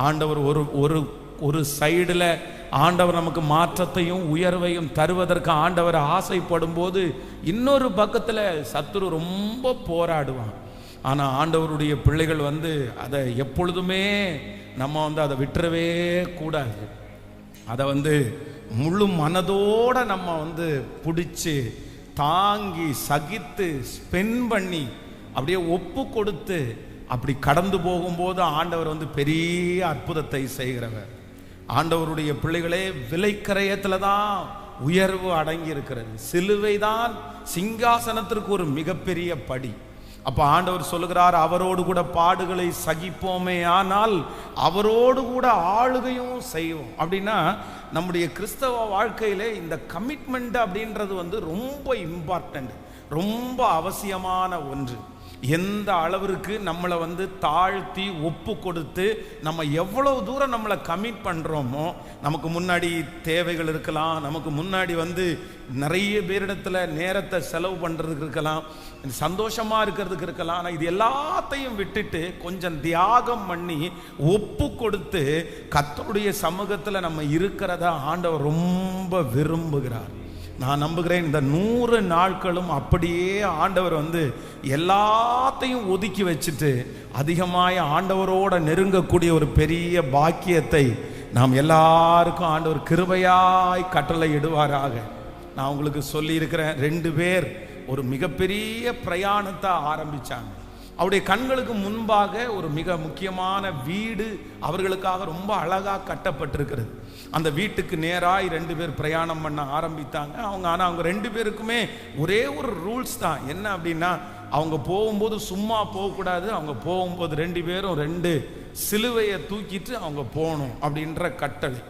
ஆண்டவர் ஒரு ஒரு ஒரு சைடில் ஆண்டவர் நமக்கு மாற்றத்தையும் உயர்வையும் தருவதற்கு ஆண்டவர் ஆசைப்படும் போது, இன்னொரு பக்கத்தில் சத்துரு ரொம்ப போராடுவான். ஆனால் ஆண்டவருடைய பிள்ளைகள் அதை எப்பொழுதுமே நம்ம அதை விட்டுறவே கூடாது. அதை முழு மனதோட நம்ம பிடிச்சி தாங்கி சகித்து ஸ்பெண்ட் பண்ணி அப்படியே ஒப்பு கொடுத்து அப்படி கடந்து போகும்போது ஆண்டவர் பெரிய அற்புதத்தை செய்கிறவர். ஆண்டவருடைய பிள்ளைகளே, விலைக்கரையத்தில் தான் உயர்வு அடங்கி இருக்கிறது. சிலுவை தான் சிங்காசனத்திற்கு ஒரு மிகப்பெரிய படி. அப்போ ஆண்டவர் சொல்லுகிறார், அவரோடு கூட பாடுகளை சகிப்போமே ஆனால் அவரோடு கூட ஆளுகையும் செய்வோம். அப்படின்னா நம்முடைய கிறிஸ்தவ வாழ்க்கையிலே இந்த கமிட்மெண்ட் அப்படின்றது ரொம்ப இம்பார்ட்டன்ட், ரொம்ப அவசியமான ஒன்று. எந்த அளவிற்கு நம்மளை தாழ்த்தி ஒப்பு கொடுத்து நம்ம எவ்வளவு தூரம் நம்மளை கமிட் பண்ணுறோமோ, நமக்கு முன்னாடி தேவைகள் இருக்கலாம், நமக்கு முன்னாடி நிறைய பேரிடத்துல நேரத்தை செலவு பண்ணுறதுக்கு இருக்கலாம், சந்தோஷமாக இருக்கிறதுக்கு இருக்கலாம். ஆனால் இது எல்லாத்தையும் விட்டுட்டு கொஞ்சம் தியாகம் பண்ணி ஒப்பு கொடுத்து கர்த்தருடைய சமூகத்தில் நம்ம இருக்கிறத ஆண்டவர் ரொம்ப விரும்புகிறார். நான் நம்புகிறேன் இந்த 100 நாட்களும் அப்படியே ஆண்டவர் எல்லாத்தையும் ஒதுக்கி வச்சுட்டு அதிகமாய் ஆண்டவரோட நெருங்கக்கூடிய ஒரு பெரிய பாக்கியத்தை நாம் எல்லாருக்கும் ஆண்டவர் கிருபையாய் கட்டளை இடுவாராக. நான் உங்களுக்கு சொல்லி இருக்கிறேன், 2 பேர் ஒரு மிகப்பெரிய பிரயாணத்தை ஆரம்பிச்சாங்க. அவருடைய கண்களுக்கு முன்பாக ஒரு மிக முக்கியமான வீடு அவர்களுக்காக ரொம்ப அழகாக கட்டப்பட்டிருக்கிறது. அந்த வீட்டுக்கு நேராக 2 பேர் பிரயாணம் பண்ண ஆரம்பித்தாங்க. ஆனால் அவங்க 2 பேருக்குமே ஒரே ஒரு ரூல்ஸ் தான். என்ன அப்படின்னா, அவங்க போகும்போது சும்மா போகக்கூடாது. அவங்க போகும்போது 2 பேரும் 2 சிலுவையை தூக்கிட்டு அவங்க போகணும் அப்படின்ற கட்டளை.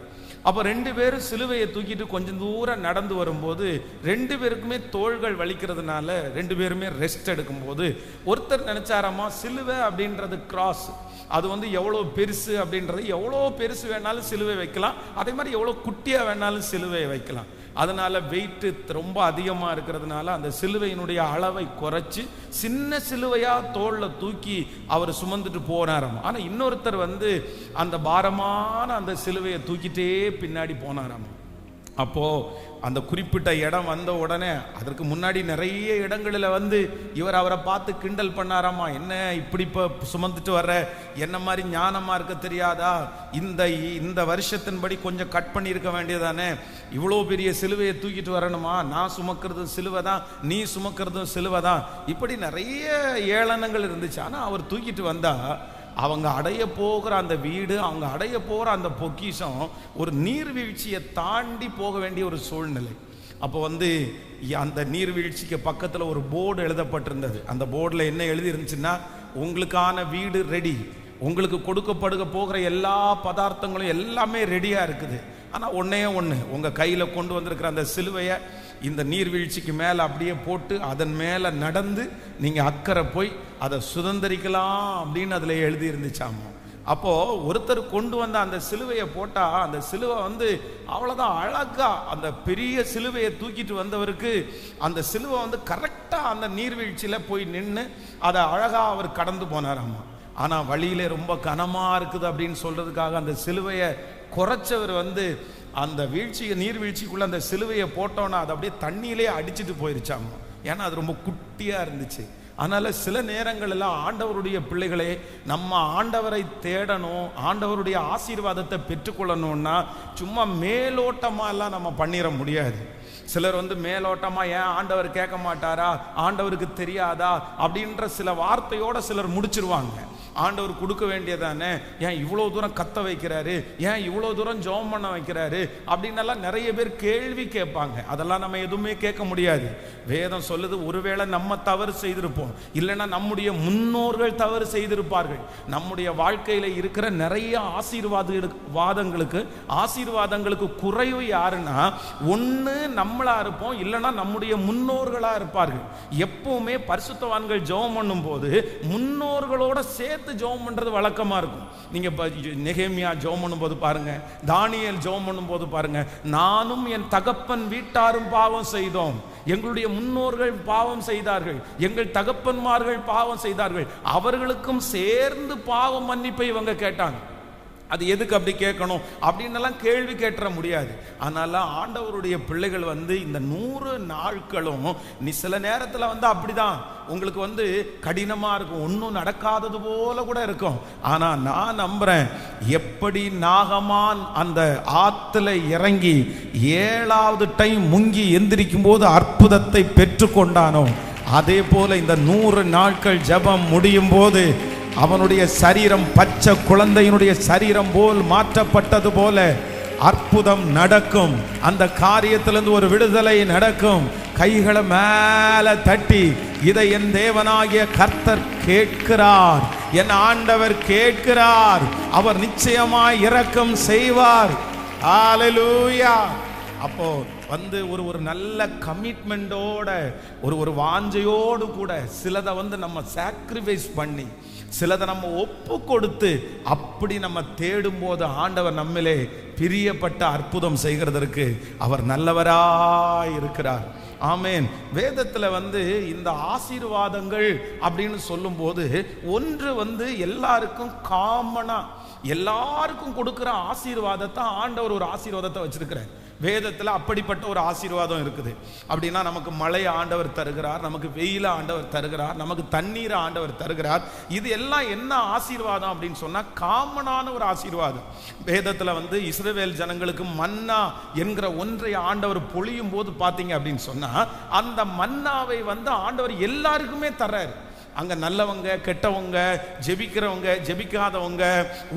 அப்போ 2 பேரும் சிலுவையை தூக்கிட்டு கொஞ்சம் தூரம் நடந்து வரும்போது 2 பேருக்குமே தோள்கள் வலிக்கிறதுனால 2 பேருமே ரெஸ்ட் எடுக்கும்போது ஒருத்தர் நினைச்சாராமா, சிலுவை அப்படின்றது கிராஸ், அது எவ்வளோ பெருசு அப்படின்றது, எவ்வளோ பெருசு வேணாலும் சிலுவை வைக்கலாம், அதே மாதிரி எவ்வளோ குட்டியாக வேணாலும் சிலுவை வைக்கலாம். அதனால வெயிட்டு ரொம்ப அதிகமாக இருக்கிறதுனால அந்த சிலுவையினுடைய அளவை குறைச்சி சின்ன சிலுவையா தோளில் தூக்கி அவர் சுமந்துட்டு போனாராம். ஆனால் இன்னொருத்தர் அந்த பாரமான அந்த சிலுவையை தூக்கிட்டே பின்னாடி போனாராம். அப்போ அந்த குறிப்பிட்ட இடம் வந்த உடனே அதற்கு முன்னாடி நிறைய இடங்களில் இவர் அவரை பார்த்து கிண்டல் பண்ணாராமா, என்ன இப்படி இப்போ சுமந்துட்டு வர்ற, என்ன மாதிரி ஞானமாக இருக்க தெரியாதா, இந்த வருஷத்தின்படி கொஞ்சம் கட் பண்ணியிருக்க வேண்டியதானே, இவ்வளோ பெரிய சிலுவையை தூக்கிட்டு வரணுமா, நான் சுமக்கிறதும் சிலுவை தான், நீ சுமக்கிறதும் சிலுவை தான், இப்படி நிறைய ஏளனங்கள் இருந்துச்சு. ஆனால் அவர் தூக்கிட்டு வந்தா அவங்க அடைய போகிற அந்த வீடு, அவங்க அடைய போகிற அந்த பொக்கிஷம் ஒரு நீர்வீழ்ச்சியை தாண்டி போக வேண்டிய ஒரு சூழ்நிலை. அப்போ அந்த நீர்வீழ்ச்சிக்கு பக்கத்தில் ஒரு போர்டு எழுதப்பட்டிருந்தது. அந்த போர்டில் என்ன எழுதி இருந்துச்சுன்னா, உங்களுக்கான வீடு ரெடி, உங்களுக்கு கொடுக்கப்படுக போகிற எல்லா பதார்த்தங்களும் எல்லாமே ரெடியாக இருக்குது. ஆனால் ஒன்றே ஒன்று, உங்கள் கையில் கொண்டு வந்திருக்கிற அந்த சிலுவையை இந்த நீர்வீழ்ச்சிக்கு மேலே அப்படியே போட்டு அதன் மேலே நடந்து நீங்கள் அக்கறை போய் அதை சுதந்திரிக்கலாம் அப்படின்னு அதில் எழுதி இருந்துச்சாமா. அப்போது ஒருத்தர் கொண்டு வந்த அந்த சிலுவையை போட்டால் அந்த சிலுவை அவ்வளோதான் அழகாக அந்த பெரிய சிலுவையை தூக்கிட்டு வந்தவருக்கு அந்த சிலுவை கரெக்டாக அந்த நீர்வீழ்ச்சியில் போய் நின்று அதை அழகாக அவர் கடந்து போனாராம்மா. ஆனால் வழியிலே ரொம்ப கனமாக இருக்குது அப்படின்னு சொல்கிறதுக்காக அந்த சிலுவையை குறைச்சவர் அந்த நீர்வீழ்ச்சிக்குள்ளே அந்த சிலுவையை போட்டோன்னா அதை அப்படியே தண்ணியிலே அடிச்சுட்டு போயிருச்சாங்க. ஏன்னா அது ரொம்ப குட்டியாக இருந்துச்சு. அதனால் சில நேரங்களெல்லாம் ஆண்டவருடைய பிள்ளைகளே, நம்ம ஆண்டவரை தேடணும், ஆண்டவருடைய ஆசீர்வாதத்தை பெற்றுக்கொள்ளணும்னா சும்மா மேலோட்டமாக எல்லாம் நம்ம பண்ணிட முடியாது. சிலர் மேலோட்டமாக ஏன் ஆண்டவர் கேட்க மாட்டாரா, ஆண்டவருக்கு தெரியாதா அப்படின்ற சில வார்த்தையோட சிலர் முடிச்சிருவாங்க. ஆண்டவர் கொடுக்க வேண்டியதானே, ஏன் இவ்வளோ தூரம் கத்த வைக்கிறாரு, ஏன் இவ்வளோ தூரம் ஜெபம் பண்ண வைக்கிறாரு அப்படின்னெல்லாம் நிறைய பேர் கேள்வி கேட்பாங்க. அதெல்லாம் நம்ம எதுவுமே கேட்க முடியாது. வேதம் சொல்லுது, ஒருவேளை நம்ம தவறு செய்திருப்போம், இல்லைன்னா நம்முடைய முன்னோர்கள் தவறு செய்திருப்பார்கள். நம்முடைய வாழ்க்கையில் இருக்கிற நிறைய ஆசீர்வாதங்களுக்கு குறைவு யாருன்னா, ஒன்று நம்மளா இருப்போம், இல்லைன்னா நம்முடைய முன்னோர்களா இருப்பார்கள். எப்பவுமே பரிசுத்தவான்கள் ஜெபம் பண்ணும் போது முன்னோர்களோட சேர்த்து ஜெபம் பண்றது வழக்கமா இருக்கும். நீங்க நெகேமியா ஜெபம் பண்ணும்போது பாருங்க, தானியேல் ஜெபம் பண்ணும்போது பாருங்க, நானும் என் தகப்பன் வீட்டாரும் பாவம் செய்தோம், எங்களுடைய முன்னோர்கள் பாவம் செய்தார்கள், எங்கள் தகப்பன்மார்கள் பாவம் செய்தார்கள், அவர்களுக்கும் சேர்ந்து பாவ மன்னிப்பை இவங்க கேட்டாங்க. அது எதுக்கு அப்படி கேட்கணும் அப்படின்னெல்லாம் கேள்வி கேட்டுற முடியாது. அதனால ஆண்டவருடைய பிள்ளைகள் இந்த 100 நாட்களும் நீ சில நேரத்தில் அப்படிதான் உங்களுக்கு கடினமாக இருக்கும், ஒன்றும் நடக்காதது போல கூட இருக்கும். ஆனால் நான் நம்புறேன், எப்படி நாகமான் அந்த ஆற்றுல இறங்கி 7வது டைம் முங்கி எந்திரிக்கும் போது அற்புதத்தை பெற்றுக்கொண்டானோ, அதே போல இந்த 100 நாட்கள் ஜெபம் முடியும் போது அவனுடைய சரீரம் பச்சை குழந்தையினுடைய சரீரம் போல் மாற்றப்பட்டது போல அற்புதம் நடக்கும். அந்த காரியத்திலிருந்து ஒரு விடுதலை நடக்கும். கைகளை மேல தட்டி, இதை என் தேவனாகிய கர்த்தர் கேட்கிறார், என் ஆண்டவர் கேட்கிறார், அவர் நிச்சயமாய் இரக்கம் செய்வார். ஹல்லேலூயா. அப்போ ஒரு நல்ல கமிட்மெண்டோட ஒரு வாஞ்சையோடு கூட சிலதை நம்ம சாக்ரிஃபைஸ் பண்ணி சிலதை நம்ம ஒப்பு கொடுத்து அப்படி நம்ம தேடும் போது ஆண்டவர் நம்மிலே பிரியப்பட்ட அற்புதம் செய்கிறதற்கு அவர் நல்லவராய் இருக்கிறார். ஆமேன். வேதத்தில் இந்த ஆசீர்வாதங்கள் அப்படின்னு சொல்லும்போது ஒன்று எல்லாருக்கும் காமனா எல்லாருக்கும் கொடுக்கிற ஆசீர்வாதத்தை ஆண்டவர் ஒரு ஆசீர்வாதத்தை வச்சிருக்கிறார். வேதத்தில் அப்படிப்பட்ட ஒரு ஆசீர்வாதம் இருக்குது. அப்படின்னா நமக்கு மழையை ஆண்டவர் தருகிறார், நமக்கு வெயில ஆண்டவர் தருகிறார், நமக்கு தண்ணீரை ஆண்டவர் தருகிறார். இது எல்லாம் என்ன ஆசீர்வாதம் அப்படின்னு சொன்னா காமனான ஒரு ஆசீர்வாதம். வேதத்தில் இஸ்ரவேல் ஜனங்களுக்கு மன்னா என்கிற ஒன்றை ஆண்டவர் பொழியும் போது பார்த்தீங்க அப்படின்னு சொன்னா அந்த மன்னாவை ஆண்டவர் எல்லாருக்குமே தர்றாரு. அங்க நல்லவங்க கெட்டவங்க, ஜெபிக்கிறவங்க ஜெபிக்காதவங்க,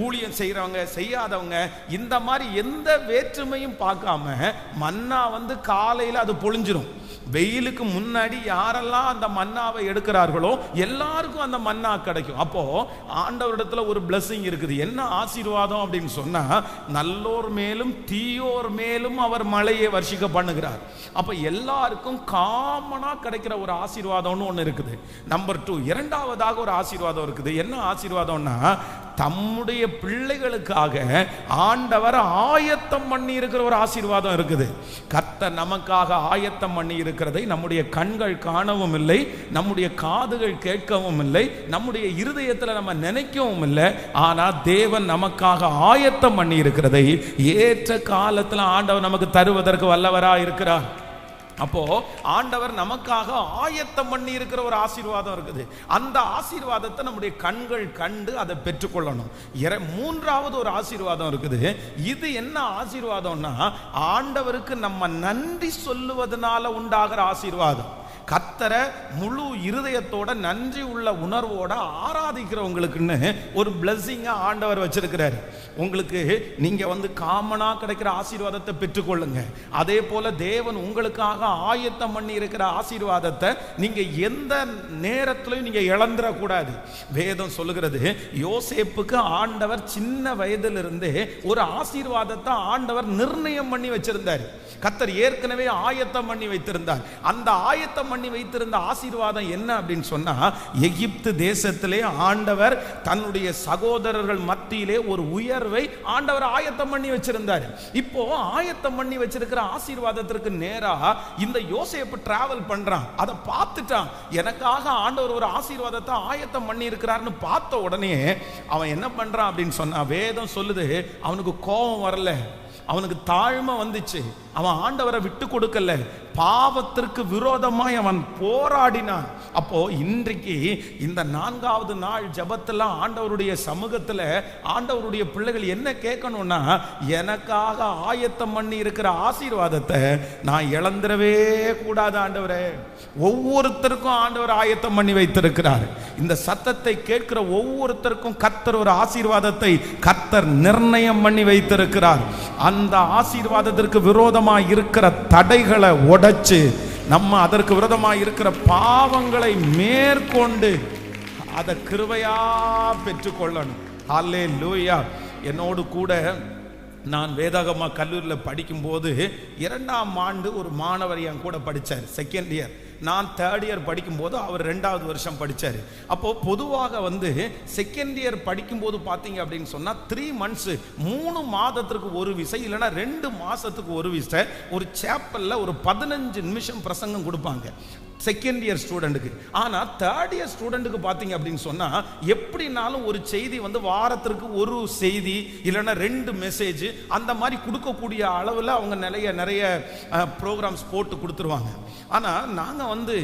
ஊழியம் செய்யறவங்க செய்யாதவங்க, இந்த மாதிரி எந்த வேற்றுமையும் பார்க்காம மன்னா காலையில் அது பொழிஞ்சிரும். வெயிலுக்கு முன்னாடி யாரெல்லாம் அந்த மன்னாவை எடுக்கிறார்களோ எல்லாருக்கும் அந்த மன்னா கிடைக்கும். அப்போ ஆண்டவரிடத்துல ஒரு பிளஸிங் இருக்குது. என்ன ஆசீர்வாதம் அப்படின்னு சொன்னா, நல்லோர் மேலும் தீயோர் மேலும் அவர் மழையை வர்ஷிக்க பண்ணுகிறார். அப்ப எல்லாருக்கும் காமனா கிடைக்கிற ஒரு ஆசீர்வாதம்னு ஒன்று இருக்குது. நம்பர் 2, இரண்டாவதாக ஒரு ஆசீர்வாதம் இருக்குது. என்ன ஆசீர்வாதம்னா, தம்முடைய பிள்ளைகளுக்காக ஆண்டவர் ஆயத்தம் பண்ணி இருக்கிற ஒரு ஆசீர்வாதம் இருக்குது. கர்த்தர் நமக்காக ஆயத்தம் பண்ணி இருக்கிறதை நம்முடைய கண்கள் காணவும் இல்லை, நம்முடைய காதுகள் கேட்கவும் இல்லை, நம்முடைய இருதயத்தில் நம்ம நினைக்கவும் இல்லை. ஆனா தேவன் நமக்காக ஆயத்தம் பண்ணி இருக்கிறதை ஏற்ற காலத்தில் ஆண்டவர் நமக்கு தருவதற்கு வல்லவராக இருக்கிறார். அப்போ ஆண்டவர் நமக்காக ஆயத்தம் பண்ணி இருக்கிற ஒரு ஆசீர்வாதம் இருக்குது. அந்த ஆசீர்வாதத்தை நம்முடைய கண்கள் கண்டு அதை பெற்றுக்கொள்ளணும். மூன்றாவது ஒரு ஆசீர்வாதம் இருக்குது. இது என்ன ஆசீர்வாதம்னா, ஆண்டவருக்கு நம்ம நன்றி சொல்லுவதனால உண்டாகிற ஆசீர்வாதம். கர்த்தரை முழு இருதயத்தோட நன்றி உள்ள உணர்வோட ஆராதிக்கிறவங்களுக்குன்னு ஒரு பிளஸிங்க ஆண்டவர் வச்சிருக்கிறாரு. உங்களுக்கு நீங்க காமனா கிடைக்கிற ஆசீர்வாதத்தை பெற்றுக்கொள்ளுங்க. அதே போல தேவன் உங்களுக்காக ஆயத்தம் பண்ணி இருக்கிற ஆசீர்வாதத்தை நீங்க எந்த நேரத்திலையும் நீங்க இழந்துட கூடாது. வேதம் சொல்லுகிறது, யோசேப்புக்கு ஆண்டவர் சின்ன வயதிலிருந்தே ஒரு ஆசீர்வாதத்தை ஆண்டவர் நிர்ணயம் பண்ணி வச்சிருந்தார். கர்த்தர் ஏற்கனவே ஆயத்தம் பண்ணி வைத்திருந்தார். அந்த ஆயத்தம் பண்ணி வைத்திருந்த ஆசீர்வாதம் என்ன அப்படின்னு சொன்னா, எகிப்து தேசத்திலே ஆண்டவர் தன்னுடைய சகோதரர்கள் மத்தியிலே ஒரு உயர்வை ஆண்டவர் ஆயத்தம் பண்ணி வச்சிருந்தார். இப்போ ஆயத்தம் பண்ணி வச்சிருக்கிற ஆசீர்வாதத்திற்கு நேரா இந்த யோசேப்பு டிராவல் பண்றான். அதை பார்த்துட்டான், எனக்காக ஆண்டவர் ஒரு ஆசீர்வாதத்தை ஆயத்தம் பண்ணி இருக்கிறார்னு பார்த்த உடனே அவன் என்ன பண்றான் அப்படின்னு சொன்னா, வேதம் சொல்லுது, அவனுக்கு கோபம் வரல, அவனுக்கு தாழ்மை வந்துச்சு. அவன் ஆண்டவரை விட்டு கொடுக்கல, பாவத்திற்கு விரோதமாய் அவன் போராடினான். அப்போ இன்றைக்கு இந்த 4வது நாள் ஜெபத்துல ஆண்டவருடைய சமூகத்துல ஆண்டவருடைய பிள்ளைகள் என்ன கேட்கணும்னா, எனக்காக ஆயத்தம் பண்ணி இருக்கிற ஆசீர்வாதத்தை நான் இழந்துடவே கூடாது ஆண்டவரே. ஒவ்வொருத்தருக்கும் ஆண்டவர் ஆயத்தம் பண்ணி வைத்திருக்கிறார். இந்த சத்தத்தை கேட்கிற ஒவ்வொருத்தருக்கும் கர்த்தர் ஒரு ஆசீர்வாதத்தை கர்த்தர் நிர்ணயம் பண்ணி வைத்திருக்கிறார். அந்த ஆசீர்வாதத்திற்கு விரோதமாக இருக்கிற தடைகளை உடைச்சு நம்ம அதற்கு விரோதமாக இருக்கிற பாவங்களை மேற்கொண்டு அதை கிருபையா பெற்றுக்கொள்ளணும். ஹல்லேலூயா. என்னோடு கூட நான் வேதாகமா கல்லூரியில் படிக்கும்போது 2ஆம் ஆண்டு ஒரு மாணவர் என் கூட படித்தார். செகண்ட் இயர், நான் தேர்ட் இயர் படிக்கும்போது அவர் 2வது வருஷம் படித்தார். அப்போது பொதுவாக செகண்ட் இயர் படிக்கும்போது பார்த்தீங்க அப்படின்னு சொன்னால் 3 months 3 மாதத்திற்கு ஒரு விசை, இல்லைன்னா 2 மாதத்துக்கு ஒரு விசை ஒரு சேப்பலில் ஒரு 15 நிமிஷம் பிரசங்கம் கொடுப்பாங்க. செகண்ட் இயர் ஸ்டூடெண்ட்டுக்கு. ஆனால் தேர்ட் இயர் ஸ்டூடெண்ட்டுக்கு பார்த்தீங்க அப்படின்னு சொன்னால் எப்படினாலும் ஒரு செய்தி வந்து வாரத்திற்கு ஒரு செய்தி இல்லைன்னா 2 மெசேஜ் அந்த மாதிரி கொடுக்கக்கூடிய அளவில் அவங்க நிறைய ப்ரோக்ராம்ஸ் போட்டு கொடுத்துருவாங்க. ஆனால் நாங்கள் வந்து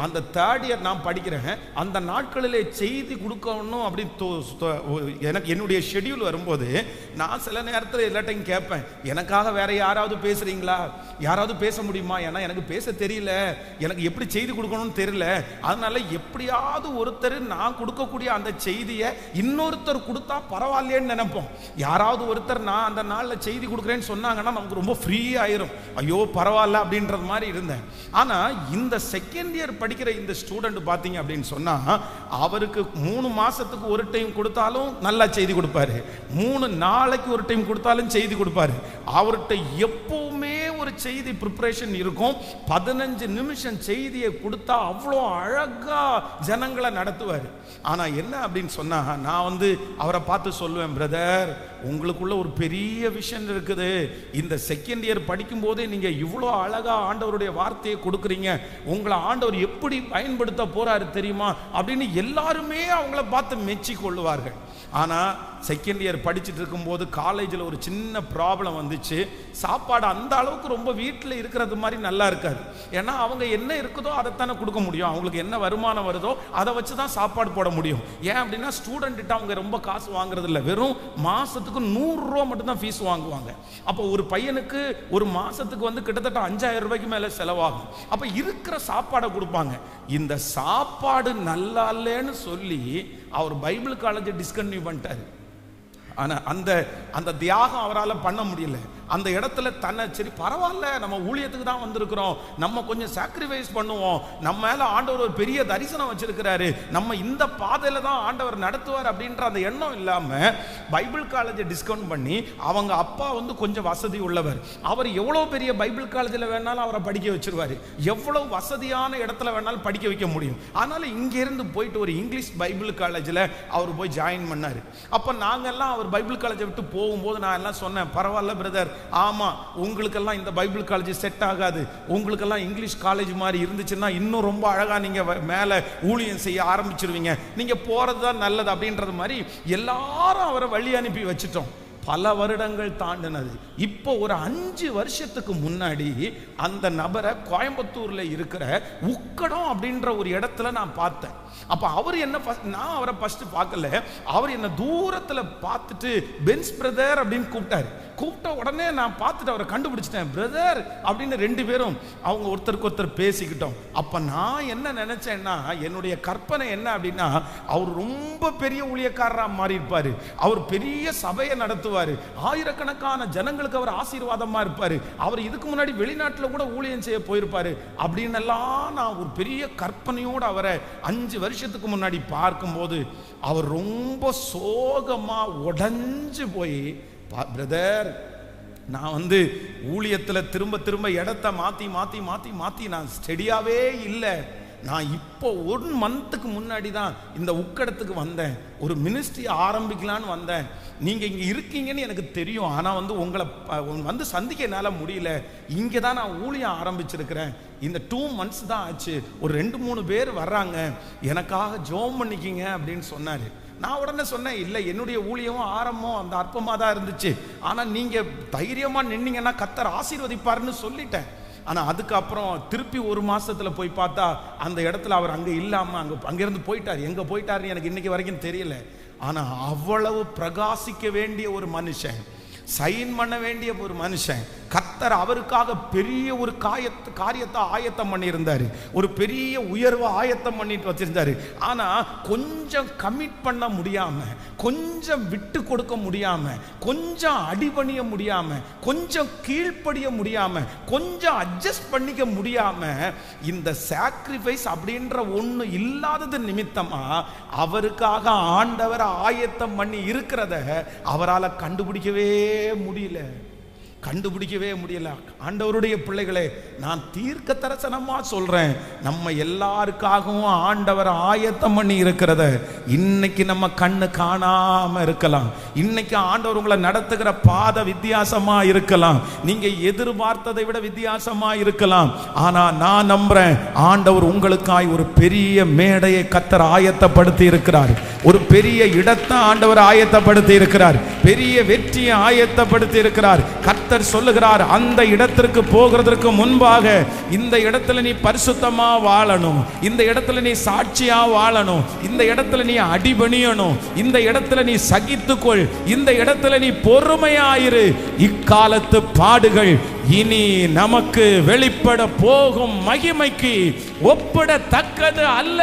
அந்த தேர்ட் இயர் நான் படிக்கிறேன், அந்த நாட்களிலே செய்தி கொடுக்கணும் அப்படின்னு எனக்கு என்னுடைய ஷெட்யூல் வரும்போது நான் சில நேரத்தில் எல்லாட்டையும் கேட்பேன், எனக்காக வேற யாராவது பேசுறீங்களா, யாராவது பேச முடியுமா, ஏன்னா எனக்கு பேச தெரியல, எனக்கு எப்படி செய்தி கொடுக்கணும்னு தெரியல, அதனால எப்படியாவது ஒருத்தர் நான் கொடுக்கக்கூடிய அந்த செய்தியை இன்னொருத்தர் கொடுத்தா பரவாயில்லையேன்னு நினைப்போம். யாராவது ஒருத்தர் நான் அந்த நாளில் செய்தி கொடுக்குறேன்னு சொன்னாங்கன்னா நமக்கு ரொம்ப ஃப்ரீ ஆயிரும், ஐயோ பரவாயில்ல அப்படின்றது மாதிரி இருந்தேன். ஆனா இந்த செகண்ட் இயர் படிக்கிற இந்த ஸ்டூடெண்ட் பாத்தீங்க அப்படின்னு சொன்னா அவருக்கு 3 மாசத்துக்கு ஒரு டைம் கொடுத்தாலும் நல்லா செய்தி கொடுப்பாரு, 3 நாளைக்கு ஒரு டைம் கொடுத்தாலும் செய்தி கொடுப்பாரு. அவர்கிட்ட எப்பவுமே ஒரு செய்தி ப்ரிப்பரேஷன் இருக்கும். 15 நிமிஷம் செய்தியை கொடுத்தா அவ்வளோ அழகா ஜனங்களை நடத்துவார். ஆனா என்ன அப்படின்னு சொன்னா நான் வந்து அவரை பார்த்து சொல்லுவேன், பிரதர் உங்களுக்குள்ள ஒரு பெரிய விஷயம் இருக்குது, இந்த செகண்ட் இயர் படிக்கும் போதே நீங்க இவ்வளோ அழகா ஆண்டவருடைய வார்த்தையை கொடுக்குறீங்க, உங்களை ஆண்டவர் எப்படி பயன்படுத்த போறாரு தெரியுமா அப்படின்னு எல்லாருமே அவங்கள பார்த்து மெச்சி கொள்ளுவார்கள். ஆனா செகண்ட் இயர் படிச்சுட்டு இருக்கும்போது காலேஜில் ஒரு சின்ன ப்ராப்ளம் வந்துச்சு. சாப்பாடு அந்த அளவுக்கு ரொம்ப வீட்டில் இருக்கிறது மாதிரி நல்லா இருக்காது. ஏன்னா அவங்க என்ன இருக்குதோ அதைத்தானே கொடுக்க முடியும், அவங்களுக்கு என்ன வருமானம் வருதோ அதை வச்சு தான் சாப்பாடு போட முடியும். ஏன் அப்படின்னா ஸ்டூடெண்ட்டு அவங்க ரொம்ப காசு வாங்குறது இல்லை, வெறும் மாசத்துக்கு 100 ரூபா மட்டும்தான் ஃபீஸ் வாங்குவாங்க. அப்போ ஒரு பையனுக்கு ஒரு மாசத்துக்கு வந்து கிட்டத்தட்ட 5000 ரூபாய்க்கு மேலே செலவாகும். அப்போ இருக்கிற சாப்பாடை கொடுப்பாங்க. இந்த சாப்பாடு நல்லா இல்லைன்னு சொல்லி அவர் பைபிள் காலேஜை டிஸ்கன்டினியூ பண்ணிட்டாரு. ஆனால் அந்த தியாகம் அவரால் பண்ண முடியல. அந்த இடத்துல தன்னை சரி பரவாயில்ல, நம்ம ஊழியத்துக்கு தான் வந்திருக்கிறோம், நம்ம கொஞ்சம் சாக்ரிஃபைஸ் பண்ணுவோம், நம்ம மேலே ஆண்டவர் ஒரு பெரிய தரிசனம் வச்சிருக்கிறாரு, நம்ம இந்த பாதையில் தான் ஆண்டவர் நடத்துவார் அப்படின்ற அந்த எண்ணம் இல்லாமல் பைபிள் காலேஜை டிஸ்கவுண்ட் பண்ணி, அவங்க அப்பா வந்து கொஞ்சம் வசதி உள்ளவர், அவர் எவ்வளோ பெரிய பைபிள் காலேஜில் வேணாலும் அவரை படிக்க வச்சிருவார், எவ்வளோ வசதியான இடத்துல வேணாலும் படிக்க வைக்க முடியும். அதனால இங்கேருந்து போயிட்டு ஒரு இங்கிலீஷ் பைபிள் காலேஜில் அவர் போய் ஜாயின் பண்ணார். அப்போ நாங்கள்லாம் அவர் பைபிள் காலேஜை விட்டு போகும்போது நான் எல்லாம் சொன்னேன், பரவாயில்ல பிரதர், ஆமா உங்களுக்கெல்லாம் இந்த பைபிள் காலேஜ் செட் ஆகாது, உங்களுக்கெல்லாம் இங்கிலீஷ் காலேஜ் மாதிரி இருந்துச்சுன்னா இன்னும் ரொம்ப அழகா நீங்க மேல ஊழியம் செய்ய ஆரம்பிச்சிருவீங்க, நீங்க போறது தான் நல்லது அப்படின்றது மாதிரி எல்லாரும் அவரை வழி அனுப்பி வச்சுட்டோம். பல வருடங்கள் தாண்டினது. இப்போ ஒரு 5 வருஷத்துக்கு முன்னாடி அந்த நபரை கோயம்புத்தூர்ல இருக்கிற உக்கடம் அப்படின்ற ஒரு இடத்துல நான் பார்த்தேன். அப்ப அவர் என்ன, நான் அவரை ஃபர்ஸ்ட் பார்க்கல, அவர் என்ன தூரத்துல பார்த்துட்டு பென்ஸ் பிரதர் அப்படின்னு கூப்பிட்ட உடனே நான் பார்த்துட்டு அவரை கண்டுபிடிச்சிட்டேன். பிரதர் அப்படின்னு 2 பேரும் அவங்க ஒருத்தருக்கு ஒருத்தர் பேசிக்கிட்டோம். அப்ப நான் என்ன நினைச்சேன்னா, என்னுடைய கற்பனை என்ன அப்படின்னா, அவர் ரொம்ப பெரிய ஊழியக்காரரா மாறி இருப்பாரு, அவர் பெரிய சபையை நடத்துவாரு, ஆயிரக்கணக்கான ஜனங்களுக்கு அவர் ஆசீர்வாதமா இருப்பாரு, அவர் இதுக்கு முன்னாடி வெளிநாட்டில் கூட ஊழியம் செய்ய போயிருப்பாரு அப்படின்னு எல்லாம் நான் ஒரு பெரிய கற்பனையோடு அவரை 5 வருஷத்துக்கு முன்னாடி பார்க்கும்போது அவர் ரொம்ப சோகமா உடைஞ்சு போய், பிரதர் நான் வந்து ஊழியத்தில் திரும்ப இடத்தை மாற்றி நான் ஸ்டெடியாவே இல்லை, நான் இப்போ 1 மந்த்துக்கு முன்னாடி தான் இந்த உக்கடத்துக்கு வந்தேன், ஒரு மினிஸ்ட்ரி ஆரம்பிக்கலான்னு வந்தேன், நீங்கள் இங்கே இருக்கீங்கன்னு எனக்கு தெரியும், ஆனால் வந்து உங்களை வந்து சந்திக்க என்னால் முடியல, இங்கே தான் நான் ஊழியம் ஆரம்பிச்சிருக்கிறேன், இந்த 2 மந்த்ஸ் தான் ஆச்சு, ஒரு 2-3 பேர் வர்றாங்க, எனக்காக ஜெபம் பண்ணிக்கிங்க அப்படின்னு சொன்னார். நான் உடனே சொன்னேன், இல்லை என்னுடைய ஊழியமும் ஆரம்பம் அந்த அற்பமாக தான் இருந்துச்சு, ஆனால் நீங்கள் தைரியமாக நின்னீங்கன்னா கர்த்தர் ஆசீர்வதிப்பார்னு சொல்லிட்டேன். ஆனால் அதுக்கப்புறம் திருப்பி 1 மாசத்துல போய் பார்த்தா அந்த இடத்துல அவர் அங்கே இல்லாமல் அங்கேருந்து போயிட்டார். எங்கே போயிட்டாருன்னு எனக்கு இன்னைக்கு வரைக்கும் தெரியல. ஆனால் அவ்வளவு பிரகாசிக்க வேண்டிய ஒரு மனுஷன், சைன் பண்ண வேண்டிய ஒரு மனுஷன், கர்த்தர் அவருக்காக பெரிய ஒரு காரியத்தை ஆயத்தம் பண்ணியிருந்தாரு, ஒரு பெரிய உயர்வை ஆயத்தம் பண்ணிட்டு வச்சிருந்தாரு. ஆனா கொஞ்சம் கமிட் பண்ண முடியாம, கொஞ்சம் விட்டு கொடுக்க முடியாம, கொஞ்சம் அடிபணிய முடியாம, கொஞ்சம் கீழ்ப்படிய முடியாம, கொஞ்சம் அட்ஜஸ்ட் பண்ணிக்க முடியாம, இந்த சாக்ரிஃபைஸ் அப்படின்ற ஒண்ணு இல்லாதது நிமித்தமா அவருக்காக ஆண்டவர் ஆயத்தம் பண்ணி இருக்கிறத அவரால் கண்டுபிடிக்கவே முடியல. கண்டுபிடிக்கவே முடியல. ஆண்டவருடைய பிள்ளைகளே, நான் தீர்க்க தரிசனமா சொல்றேன், நம்ம எல்லாருக்காகவும் ஆண்டவர் ஆயத்தம் பண்ணி இருக்கிறத இன்னைக்கு நம்ம கண்ணு காணாம இருக்கலாம். இன்னைக்கு ஆண்டவர் உங்களை நடத்துகிற பாதை வித்தியாசமா இருக்கலாம், நீங்க எதிர்பார்த்ததை விட வித்தியாசமா இருக்கலாம். ஆனா நான் நம்புறேன், ஆண்டவர் உங்களுக்காய் ஒரு பெரிய மேடையை கர்த்தர் ஆயத்தப்படுத்தி இருக்கிறார். ஒரு பெரிய இடத்தை ஆண்டவர் ஆயத்தப்படுத்தி இருக்கிறார். பெரிய வெற்றியை ஆயத்தப்படுத்தி இருக்கிறார். கர்த்தர் சொல்லுகிறார், அந்த இடத்திற்கு போகிறதற்கு முன்பாக இந்த இடத்துல நீ பரிசுத்தமா வாழணும், இந்த இடத்துல நீ சாட்சியா வாழணும், இந்த இடத்துல நீ அடிபணியணும், இந்த இடத்துல நீ சகித்துக்கொள், இந்த இடத்துல நீ பொறுமையாயிரு. இக்காலத்து பாடுகள் இனி நமக்கு வெளிப்பட போகும் மகிமைக்கு ஒப்பிடத்தக்கது அல்ல.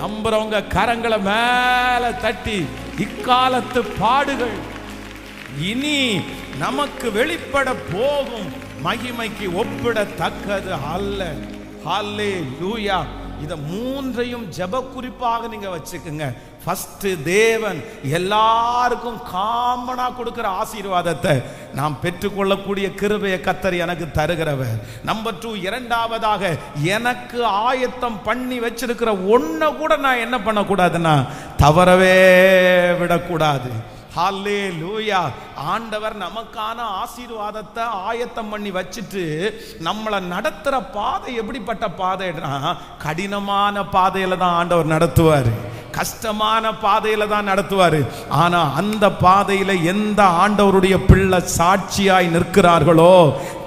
நம்புறவங்க கரங்களை மேல தட்டி, இக்காலத்து பாடுகள் இனி நமக்கு வெளிப்பட போகும் மகிமைக்கு ஒப்பிடத்தக்கது அல்ல. ஹல்லேலூயா. இத மூன்றையும் ஜெப குறிப்பாக நீங்க வச்சுக்கோங்க. ஃபர்ஸ்ட், தேவன் எல்லாருக்கும் காமனா கொடுக்கிற ஆசீர்வாதத்தை நாம் பெற்றுக்கொள்ளக்கூடிய கிருபையை கர்த்தர் எனக்கு தருகிறவர். நம்பர் 2, இரண்டாவதாக, எனக்கு ஆயத்தம் பண்ணி வச்சிருக்கிற ஒன்றை கூட நான் என்ன பண்ணக்கூடாதுன்னா தவறவே விடக்கூடாது. ஹல்லேலூயா. ஆண்டவர் நமக்கான ஆசீர்வாதத்தை ஆயத்தம் பண்ணி வச்சுட்டு நம்மளை நடத்துற பாதை எப்படிப்பட்ட பாதைனா, கடினமான பாதையில தான் ஆண்டவர் நடத்துவார், கஷ்டமான பாதையில தான் நடத்துவார். ஆனா அந்த பாதையில எந்த ஆண்டவருடைய பிள்ளை சாட்சியாய் நிற்கிறார்களோ,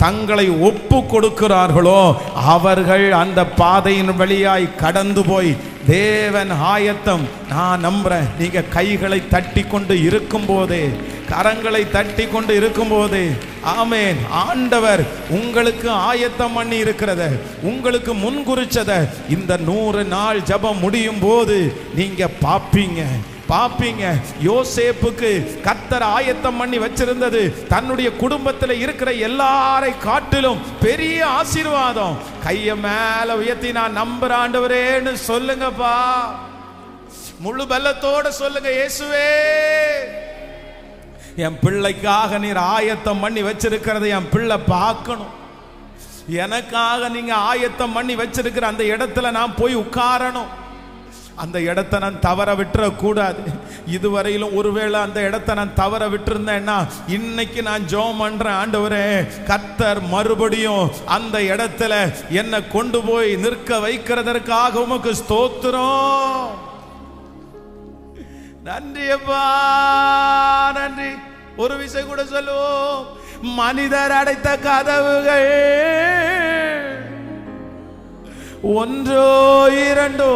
தங்களை ஒப்பு கொடுக்கிறார்களோ, அவர்கள் அந்த பாதையின் வழியாய் கடந்து போய் தேவன் ஆயத்தம். நான் நம்புறேன், நீங்க கைகளை தட்டி கொண்டு இருக்கும் போதே, கரங்களை தட்டி கொண்டு இருக்கும் போதே, ஆமென், ஆண்டவர் உங்களுக்கு ஆயத்தம் பண்ணி இருக்கிறத, உங்களுக்கு முன்குறிச்சத இந்த 100 நாள் ஜெபம் முடியும் போது நீங்க பாப்பீங்க. யோசேப்புக்கு கர்த்தர் ஆயத்தம் பண்ணி வச்சிருந்தது தன்னுடைய குடும்பத்தில் இருக்கிற எல்லாரை காட்டிலும் பெரிய ஆசீர்வாதம். கைய மேல உயர்த்தி நான் நம்புற ஆண்டவரேன்னு சொல்லுங்கப்பா. முழு பலத்தோட சொல்லுங்க, இயேசுவே, என் பிள்ளைக்காக நீர் ஆயத்தம் பண்ணி வச்சிருக்கிறத என் பிள்ளை பார்க்கணும். எனக்காக நீங்க ஆயத்தம் பண்ணி வச்சிருக்கிற அந்த இடத்துல நான் போய் உட்காரணும். அந்த இடத்தை நான் தவற விட்டுறக்கூடாது. இதுவரையிலும் ஒருவேளை அந்த இடத்தை நான் தவற விட்டுருந்தேன்னா இன்னைக்கு நான் ஜெபம் பண்றேன், ஆண்டவரே, கர்த்தர் மறுபடியும் அந்த இடத்துல என்னை கொண்டு போய் நிற்க வைக்கிறதற்காக உமக்கு ஸ்தோத்திரம். நன்றி அப்பா, நன்றி. ஒரு விஷயம் கூட சொல்லுவோம், மனிதர் அடைத்த கதவுகள் ஒன்றோ இரண்டோ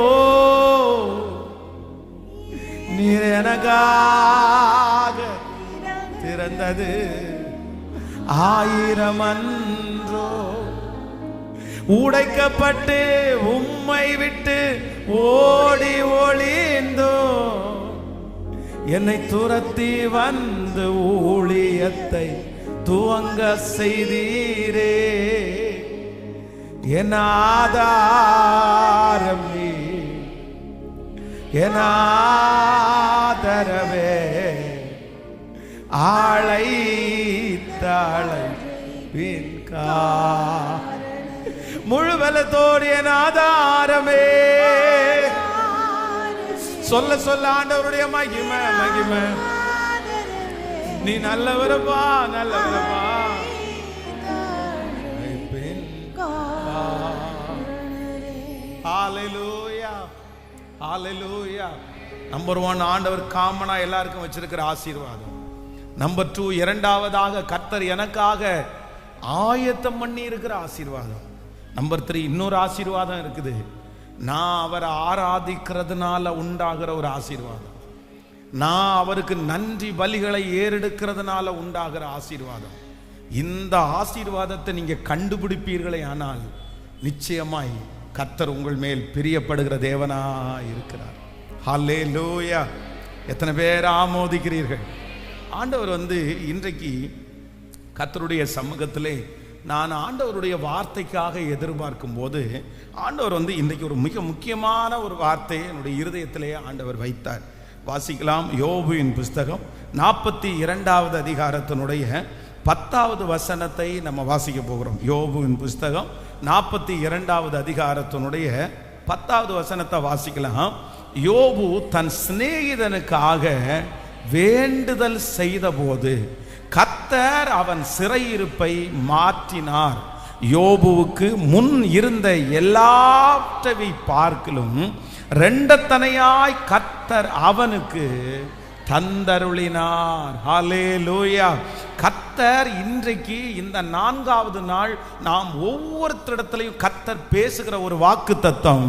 நீர் எனக்காக திறந்தது 1000 அன்றோ. உடைக்கப்பட்டு உம்மை விட்டு ஓடி ஒளிந்தோ, என்னை துரத்தி வந்து ஊழியத்தை துவங்க செய்தீரே. என் ஆதாரம் நீ, என் ஆதரவே, அழைத்தழைப்பின்கா முழு பலத்தோடு என் ஆதாரமே. சொல்ல சொல்ல ஆண்டவருடைய மகிமை, மகிமை. நீ நல்லவரப்பா, நல்லவரப்பா. ஹல்லேலூயா, ஹல்லேலூயா. நம்பர் 1, ஆண்டவர் காமனா எல்லாருக்கும் வச்சிருக்கிற ஆசீர்வாதம். நம்பர் 2, இரண்டாவதாக, கர்த்தர் எனக்காக ஆயத்தம் பண்ணி இருக்கிற ஆசீர்வாதம். நம்பர் 3, இன்னொரு ஆசீர்வாதம் இருக்குது. நான் அவரை ஆராதிக்கிறதுனால உண்டாகிற ஒரு ஆசீர்வாதம். நான் அவருக்கு நன்றி பலிகளை ஏறெடுக்கிறதுனால உண்டாகிற ஆசீர்வாதம். இந்த ஆசீர்வாதத்தை நீங்க கண்டுபிடிப்பீர்களே ஆனால் நிச்சயமாய் கர்த்தர் உங்கள் மேல் பிரியப்படுகிற தேவனா இருக்கிறார். ஹல்லேலூயா. எத்தனை பேர் ஆமோதிக்கிறீர்கள்? ஆண்டவர் இன்றைக்கு கர்த்தருடைய சமூகத்திலே நான் ஆண்டவருடைய வார்த்தைக்காக எதிர்பார்க்கும் போது ஆண்டவர் இன்றைக்கு ஒரு மிக முக்கியமான ஒரு வார்த்தையை என்னுடைய இருதயத்திலே ஆண்டவர் வைத்தார். வாசிக்கலாம். யோபுவின் புஸ்தகம் 42வது அதிகாரத்தினுடைய 10வது வசனத்தை நம்ம வாசிக்க போகிறோம். யோபுவின் புஸ்தகம் 42வது அதிகாரத்தினுடைய 10வது வசனத்தை வாசிக்கலாம். யோபு தன் சிநேகிதனுக்காக வேண்டுதல் செய்த போது கர்த்தர் அவன் சிறையிருப்பை மாற்றினார். யோபுவுக்கு முன் இருந்த எல்லாவற்றை பார்க்கிலும் இரண்டத்தனையாய் கர்த்தர் அவனுக்கு தந்தருளினார். ஹல்லேலூயா. கர்த்தர் இன்றைக்கு இந்த 4வது நாள் நாம் ஒவ்வொருத்தரிடத்திலையும் கர்த்தர் பேசுகிற ஒரு வாக்கு தத்தம்,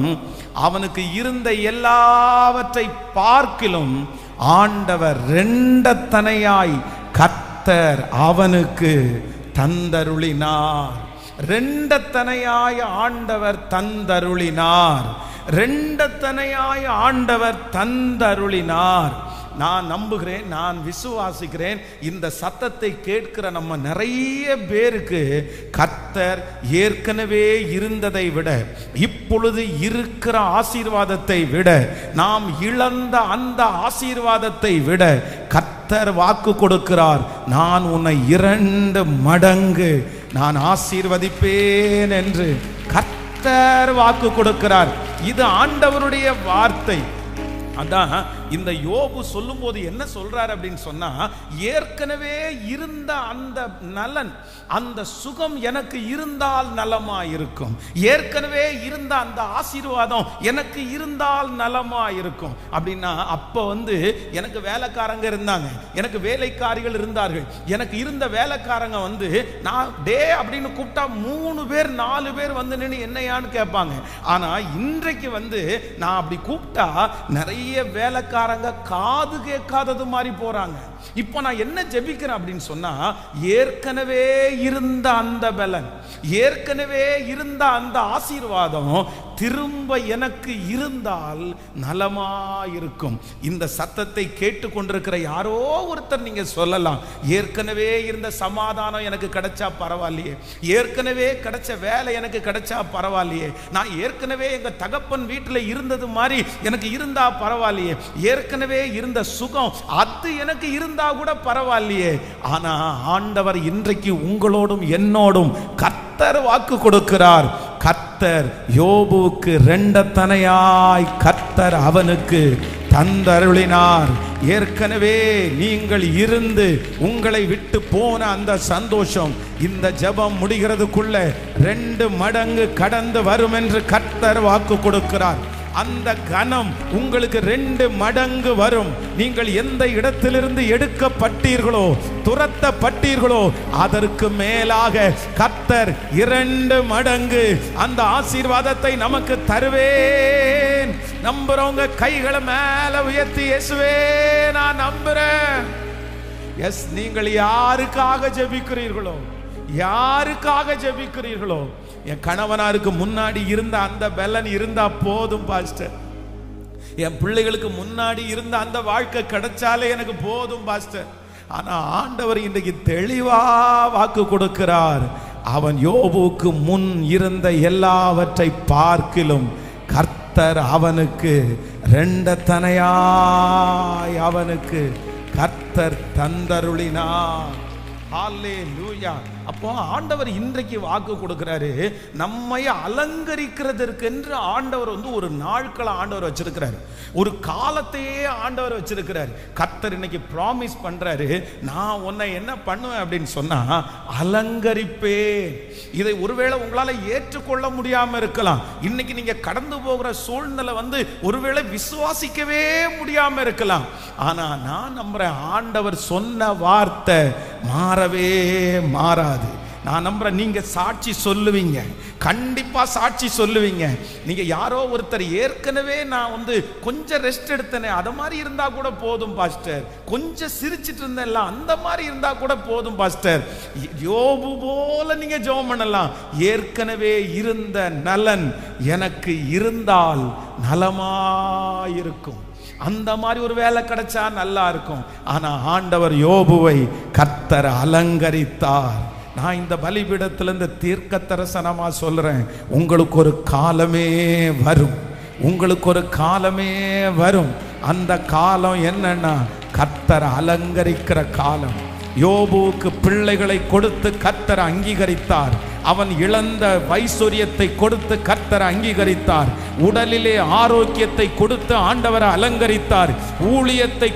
அவனுக்கு இருந்த எல்லாவற்றை பார்க்கிலும் ஆண்டவர் இரண்டத்தனையாய் கர்த்தர் அவனுக்கு தந்தருளினார். இரண்டத்தனையாய் ஆண்டவர் தந்தருளினார். இரண்டத்தனையாய் ஆண்டவர் தந்தருளினார். நான் நம்புகிறேன், நான் விசுவாசிக்கிறேன், இந்த சத்தத்தை கேட்கிற நம்ம நிறைய பேருக்கு கர்த்தர் ஏற்கனவே இருந்ததை விட, இப்பொழுது இருக்கிற ஆசீர்வாதத்தை விட, நாம் இழந்த அந்த ஆசீர்வாதத்தை விட கர்த்தர் வாக்கு கொடுக்கிறார். நான் உன்னை 2 மடங்கு நான் ஆசீர்வதிப்பேன் என்று கர்த்தர் வாக்கு கொடுக்கிறார். இது ஆண்டவருடைய வார்த்தை. அதான் இந்த யோபு சொல்லும் போது என்ன சொல்றாரு அப்படின்னு சொன்னா, ஏற்கனவே இருந்த அந்த நலன், அந்த சுகம் எனக்கு இருந்தால் நலமா இருக்கும், ஏற்கனவே இருந்த அந்த ஆசீர்வாதம் எனக்கு இருந்தால் நலமா இருக்கும் அப்படின்னா, அப்ப எனக்கு வேலைக்காரங்க இருந்தாங்க, எனக்கு வேலைக்காரிகள் இருந்தார்கள். எனக்கு இருந்த வேலைக்காரங்க நான் டே அப்படின்னு கூப்பிட்டா 3 பேர் 4 பேர் நின்று என்னையான்னு கேட்பாங்க. ஆனா இன்றைக்கு நான் அப்படி கூப்பிட்டா நிறைய வேலைக்காரங்க காது கேட்காதது மாதிரி போறாங்க. இப்போ நான் என்ன ஜெபிக்கிறேன் அப்படின்னு சொன்னா, ஏற்கனவே இருந்த அந்த பலன், ஏற்கனவே இருந்த அந்த ஆசீர்வாதம் திரும்ப எனக்கு இருந்தால் நலமா இருக்கும். இந்த சத்தத்தை கேட்டுக்கொண்டிருக்கிற யாரோ ஒருத்தர் நீங்க சொல்லலாம், ஏற்கனவே இருந்த சமாதானம் எனக்கு கிடைச்சா பரவாயில்லையே, ஏற்கனவே கிடைச்ச வேலை எனக்கு கிடைச்சா பரவாயில்லையே, நான் ஏற்கனவே எங்க தகப்பன் வீட்டில் இருந்தது மாதிரி எனக்கு இருந்தா பரவாயில்லையே, ஏற்கனவே இருந்த சுகம் அது எனக்கு இருந்தா கூட பரவாயில்லையே. ஆனா ஆண்டவர் இன்றைக்கு உங்களோடும் என்னோடும் கர்த்தர் வாக்கு கொடுக்கிறார். கர்த்தர் யோபுவுக்கு 2 தனையாய் கர்த்தர் அவனுக்கு தந்தருளினார். ஏற்கனவே நீங்கள் இருந்து உங்களை விட்டு போன அந்த சந்தோஷம் இந்த ஜெபம் முடிகிறதுக்குள்ள 2 மடங்கு கடந்து வரும் என்று கர்த்தர் வாக்கு கொடுக்கிறார். அந்த கனம் உங்களுக்கு 2 மடங்கு வரும். நீங்கள் எந்த இடத்திலிருந்து எடுக்கப்பட்டீர்களோ, துரத்தப்பட்டீர்களோ, அதற்கு மேலாக கர்த்தர் 2 மடங்கு அந்த ஆசீர்வாதத்தை நமக்கு தருவேன். நம்புறவங்க கைகளை மேல உயர்த்தி, இயேசுவே நான் நம்புறேன். எஸ், நீங்கள் யாருக்காக ஜெபிக்கிறீர்களோ, யாருக்காக ஜெபிக்கிறீர்களோ, என் கணவனாருக்கு முன்னாடி இருந்த அந்த பலன் இருந்தா போதும் பாஸ்டர், என் பிள்ளைகளுக்கு முன்னாடி இருந்த அந்த வாழ்க்கை கிடைச்சாலே எனக்கு போதும் பாஸ்டர். ஆனா ஆண்டவர் இன்றைக்கு தெளிவா வாக்கு கொடுக்கிறார். அவன் யோபுவுக்கு முன் இருந்த எல்லாவற்றை பார்க்கிலும் கர்த்தர் அவனுக்கு 2 தனையாய் அவனுக்கு கர்த்தர் தந்தருளினார். ஹல்லேலூயா. அப்போ ஆண்டவர் இன்றைக்கு வாக்கு கொடுக்கிறாரு, நம்மை அலங்கரிக்கிறதற்கு என்று ஆண்டவர் ஒரு நாட்களை ஆண்டவர் வச்சிருக்கிறார், ஒரு காலத்தையே ஆண்டவர் வச்சிருக்கிறார். கர்த்தர் இன்னைக்கு ப்ராமிஸ் பண்றாரு, நான் உன்னை என்ன பண்ணுவேன் அப்படின்னு சொன்னா அலங்கரிப்பேன். இதை ஒருவேளை உங்களால ஏற்றுக்கொள்ள முடியாம இருக்கலாம். இன்னைக்கு நீங்க கடந்து போகிற சூழ்நிலை ஒருவேளை விசுவாசிக்கவே முடியாம இருக்கலாம். ஆனா நான் நம்புறேன், ஆண்டவர் சொன்ன வார்த்தை மாறவே மாறாது. நான் நம்புறேன், நீங்க சாட்சி சொல்லுவீங்க, கண்டிப்பா சாட்சி சொல்லுவீங்க. நீங்க யாரோ ஒருத்தர் ஏற்கனவே நான் கொஞ்சம் ரெஸ்ட் எடுத்தேனே, அது மாதிரி இருந்தா கூட போதும் பாஸ்டர், கொஞ்சம் சிரிச்சிட்டு இருந்தேன்ல அந்த மாதிரி இருந்தா கூட போதும் பாஸ்டர். யோபு போல நீங்க ஜெபம் பண்ணலாம், ஏற்கனவே இருந்த நலன் எனக்கு இருந்தால் நலமாயிருக்கும், அந்த மாதிரி ஒரு வேலை கிடைச்சா நல்லா இருக்கும். ஆனா ஆண்டவர் யோபுவை கர்த்தர் அலங்கரித்தார். நான் இந்த பலிபீடத்திலிருந்து தீர்க்க தரிசனமா சொல்றேன், உங்களுக்கு ஒரு காலமே வரும், உங்களுக்கு ஒரு காலமே வரும். அந்த காலம் என்னன்னா கர்த்தர் அலங்கரிக்கிற காலம். யோபுவுக்கு பிள்ளைகளை கொடுத்து கர்த்தர் அங்கீகரித்தார். அவன் இழந்த வைசூரியத்தை கொடுத்து கர்த்தர் அங்கீகரித்தார். உடலிலே ஆரோக்கியத்தை கொடுத்து ஆண்டவரை அலங்கரித்தார். ஊழியத்தை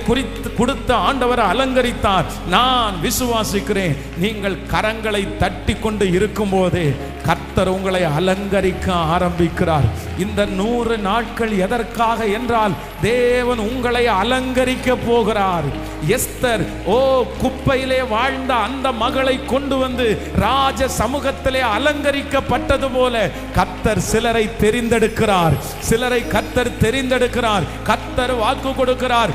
கொடுத்து ஆண்டவரை அலங்கரித்தார். நான் விசுவாசிக்கிறேன், நீங்கள் கரங்களை தட்டி கொண்டு இருக்கும் போதே கர்த்தர் உங்களை அலங்கரிக்க ஆரம்பிக்கிறார். இந்த 100 நாட்கள் எதற்காக என்றால் தேவன் உங்களை அலங்கரிக்க போகிறார். எஸ்தர் குப்பையிலே வாழ்ந்த அந்த மகளை கொண்டு வந்து ராஜ சமூகத்திலே அலங்கரிக்கப்பட்டது போல கர்த்தர் சிலரை தெரிந்தெடுக்கிறார். சிலரை கர்த்தர் தெரிந்தெடுக்கிறார். கர்த்தர் வாக்கு கொடுக்கிறார்,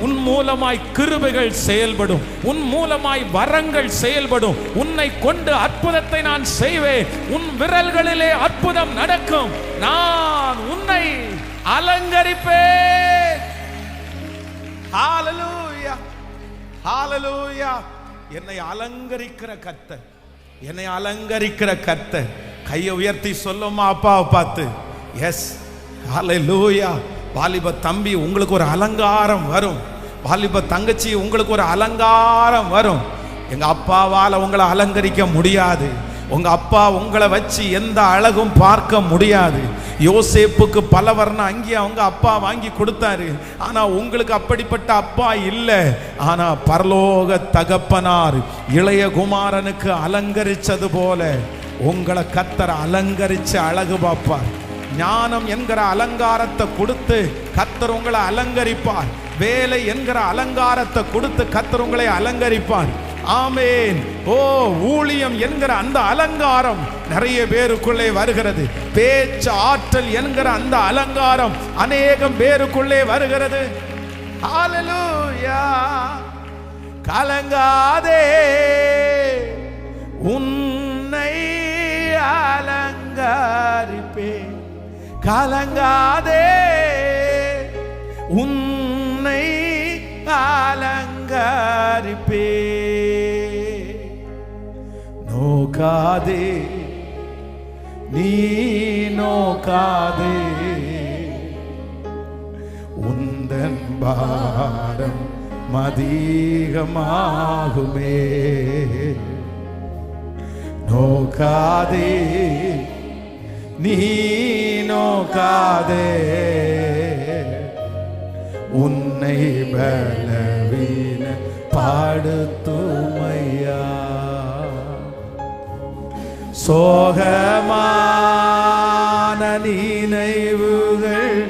உன் மூலமாய் கிருபைகள் செயல்படும், உன் மூலமாய் வரங்கள் செயல்படும், உன்னை கொண்டு அற்புதத்தை நான் செய்வேன், உன் விரல்களிலே அற்புதம் நடக்கும், நான் உன்னை அலங்கரிப்பேன். ஹalleluya, ஹalleluya. என்னை அலங்கரிக்கிற கர்த்தர், என்னை அலங்கரிக்கிற கர்த்தர். கையை உயர்த்தி சொல்லுமா அப்பாவை பார்த்து, எஸ் ஹalleluya. வாலிப தம்பி, உங்களுக்கு ஒரு அலங்காரம் வரும். வாலிப தங்கச்சி, உங்களுக்கு ஒரு அலங்காரம் வரும். எங்க அப்பாவால உங்களை அலங்கரிக்க முடியாது. உங்க அப்பா உங்களை வச்சு எந்த அழகும் பார்க்க முடியாது. யோசேப்புக்கு பல வர்ண அங்கி அவங்க அப்பா வாங்கி கொடுத்தாரு. ஆனா உங்களுக்கு அப்படிப்பட்ட அப்பா இல்லை. ஆனா பரலோக தகப்பனார் இளைய குமாரனுக்கு அலங்கரிச்சது போல உங்களை கர்த்தர் அலங்கரிச்சு அழகு பார்ப்பார். ஞானம் என்கிற அலங்காரத்தை கொடுத்து கர்த்தர் உங்களை அலங்கரிப்பார். வேலை என்கிற அலங்காரத்தை கொடுத்து கர்த்தர் உங்களை அலங்கரிப்பார். ஆமென். ஊழியம் என்கிற அந்த அலங்காரம் நிறைய பேருக்குள்ளே வருகிறது. பேச்சு ஆற்றல் என்கிற அந்த அலங்காரம் அநேகம் பேருக்குள்ளே வருகிறது. ஹalleluya. கலங்காதே, உன்னை அலங்கரிப்பேன். கலங்காதே, உன்னை அலங்கரிப்பே. நோக்காதே, நீ நோக்காதே, உந்தன் பாரம் அதிகமாகுமே. நோக்காதே, நீ நோக்காதே, உன்னை பலவீன பாடுத்துமையா. சோகமான நினைவுகள்,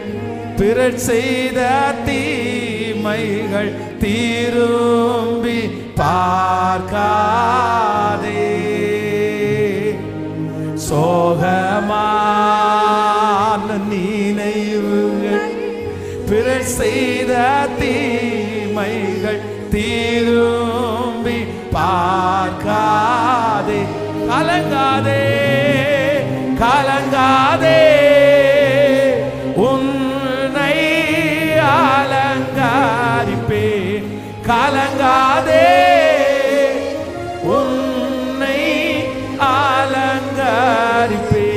பிறர் செய்த தீமைகள் திரும்பி பார்க்காதே. சோகமான நினைவுகள், பிறர் செய்த தீமைகள் திரும்பி பார்க்காதே. கலங்காதே, கலங்காதே, உன்னை அலங்கரிப்பே. கலங்காதே, உன்னை அலங்கரிப்பே.